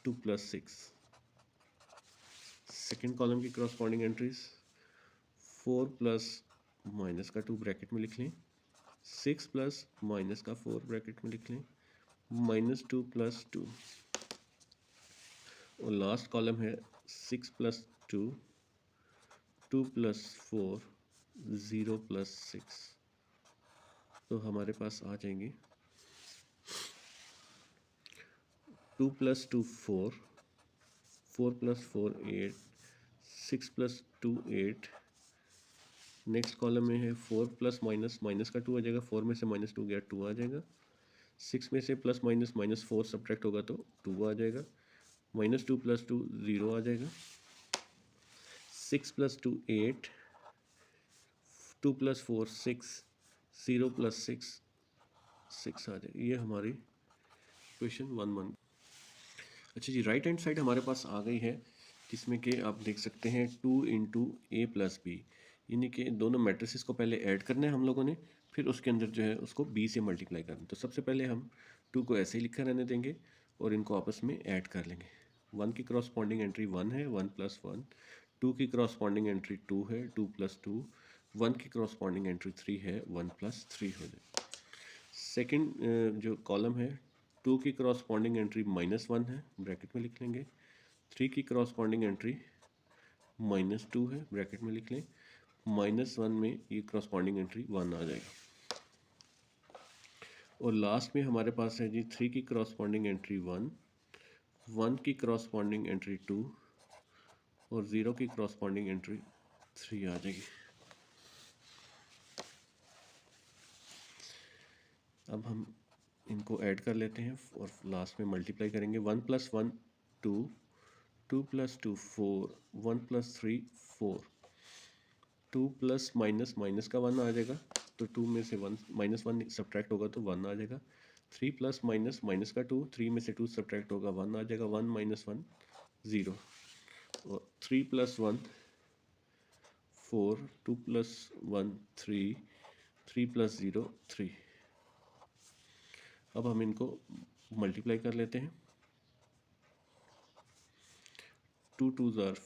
2 + 6। सेकेंड कॉलम की क्रॉसपॉन्डिंग एंट्रीज 4 प्लस माइनस का 2 ब्रैकेट में लिख लें, 6 प्लस माइनस का 4 ब्रैकेट में लिख लें, -2 + 2। और लास्ट कॉलम है 6 + 2, 2 + 4, 0 + 6। तो हमारे पास आ जाएंगे 2 + 2 4, 4 + 4 8, 6 + 2 8। नेक्स्ट कॉलम में है 4 प्लस माइनस का 2 आ जाएगा, 4 में से -2 गया 2 आ जाएगा, 6 में से प्लस माइनस -4 सब्ट्रैक्ट होगा तो 2 आ जाएगा, -2 + 2 0 आ जाएगा, 6 + 2 8, 2 + 4 6, 0 + 6 6 आ जाएगा। ये हमारी क्वेश्चन 1 अच्छा जी, राइट हैंड साइड हमारे पास आ गई है, जिसमें कि आप देख सकते हैं 2 × A + B, यानी कि दोनों मैट्रिसेस को पहले ऐड करना है हम लोगों ने, फिर उसके अंदर जो है उसको B से मल्टीप्लाई करना है। तो सबसे पहले हम 2 को ऐसे ही लिखा रहने देंगे और इनको आपस में ऐड कर लेंगे। 1 की क्रॉसपॉन्डिंग एंट्री 1 है, 1 + 1, 2 की क्रॉसपॉन्डिंग एंट्री 2 है, 2 + 2, 1 की क्रॉसपॉन्डिंग एंट्री 3 है, 1 + 3 हो जाए। सेकेंड जो कॉलम है 2 की क्रॉसपॉन्डिंग एंट्री -1 है, ब्रैकेट में लिख लेंगे, 3 की क्रॉसपॉन्डिंग एंट्री -2 है, ब्रैकेट में लिख लें, -1 में ये क्रॉसपॉन्डिंग एंट्री 1 आ जाएगा। और लास्ट में हमारे पास है जी 3 की क्रॉसपॉन्डिंग एंट्री 1, 1 की क्रॉसपॉन्डिंग एंट्री 2 और 0 की क्रॉसपॉन्डिंग एंट्री 3 आ जाएगी। अब हम इनको ऐड कर लेते हैं और लास्ट में मल्टीप्लाई करेंगे। 1 + 1 2, 2 + 2 4, 1 + 3 4, 2 प्लस माइनस का 1 आ जाएगा, तो 2 में से 1 -1 सब्ट्रैक्ट होगा तो 1 आ जाएगा। 3 प्लस माइनस का 2, 3 में से 2 सब्ट्रैक्ट होगा 1 आ जाएगा, 1 - 1 0। और 3 + 1 4, 2 + 1 3, 3 + 0 3। अब हम इनको मल्टीप्लाई कर लेते हैं। 2 2s are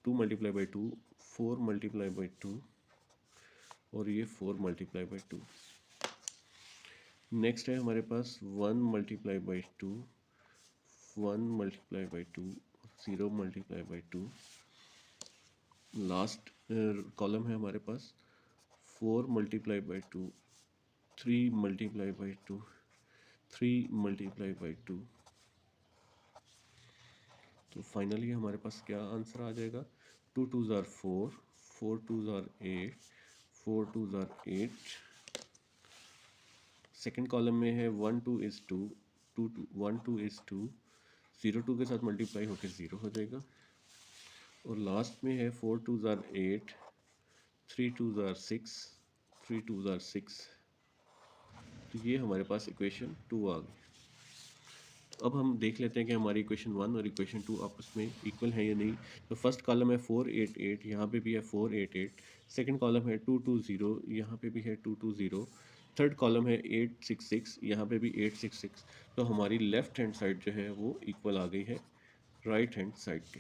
2 × 2, 4 × 2 और ये 4 × 2। नेक्स्ट है हमारे पास 1 × 2, 1 × 2, 0 × 2। लास्ट कॉलम है हमारे पास 4 × 2, 3 × 2, 3 × 2। तो फाइनली हमारे पास क्या आंसर आ जाएगा? 2 2s are 4, 4 2s are 8, 4 2s are 8। Second column में है 1 2 is 2, 1 2 is 2, 0 2 के साथ मल्टीप्लाई होकर 0 हो जाएगा। और लास्ट में है 4 2s are 8, 3 2s are 6, 3 2s are 6। तो ये हमारे पास इक्वेशन 2 आ गई। अब हम देख लेते हैं कि हमारी इक्वेशन 1 और इक्वेशन 2 आपस में इक्वल है या नहीं। तो फर्स्ट कॉलम है 4 8 8, यहाँ पे भी है 4 8 8। सेकंड कॉलम है 2 2 0, यहाँ पे भी है 2 2 0। थर्ड कॉलम है 8 6 6, यहाँ पे भी 8 6 6। तो हमारी लेफ्ट हैंड साइड जो है वो इक्वल आ गई है राइट हैंड साइड के।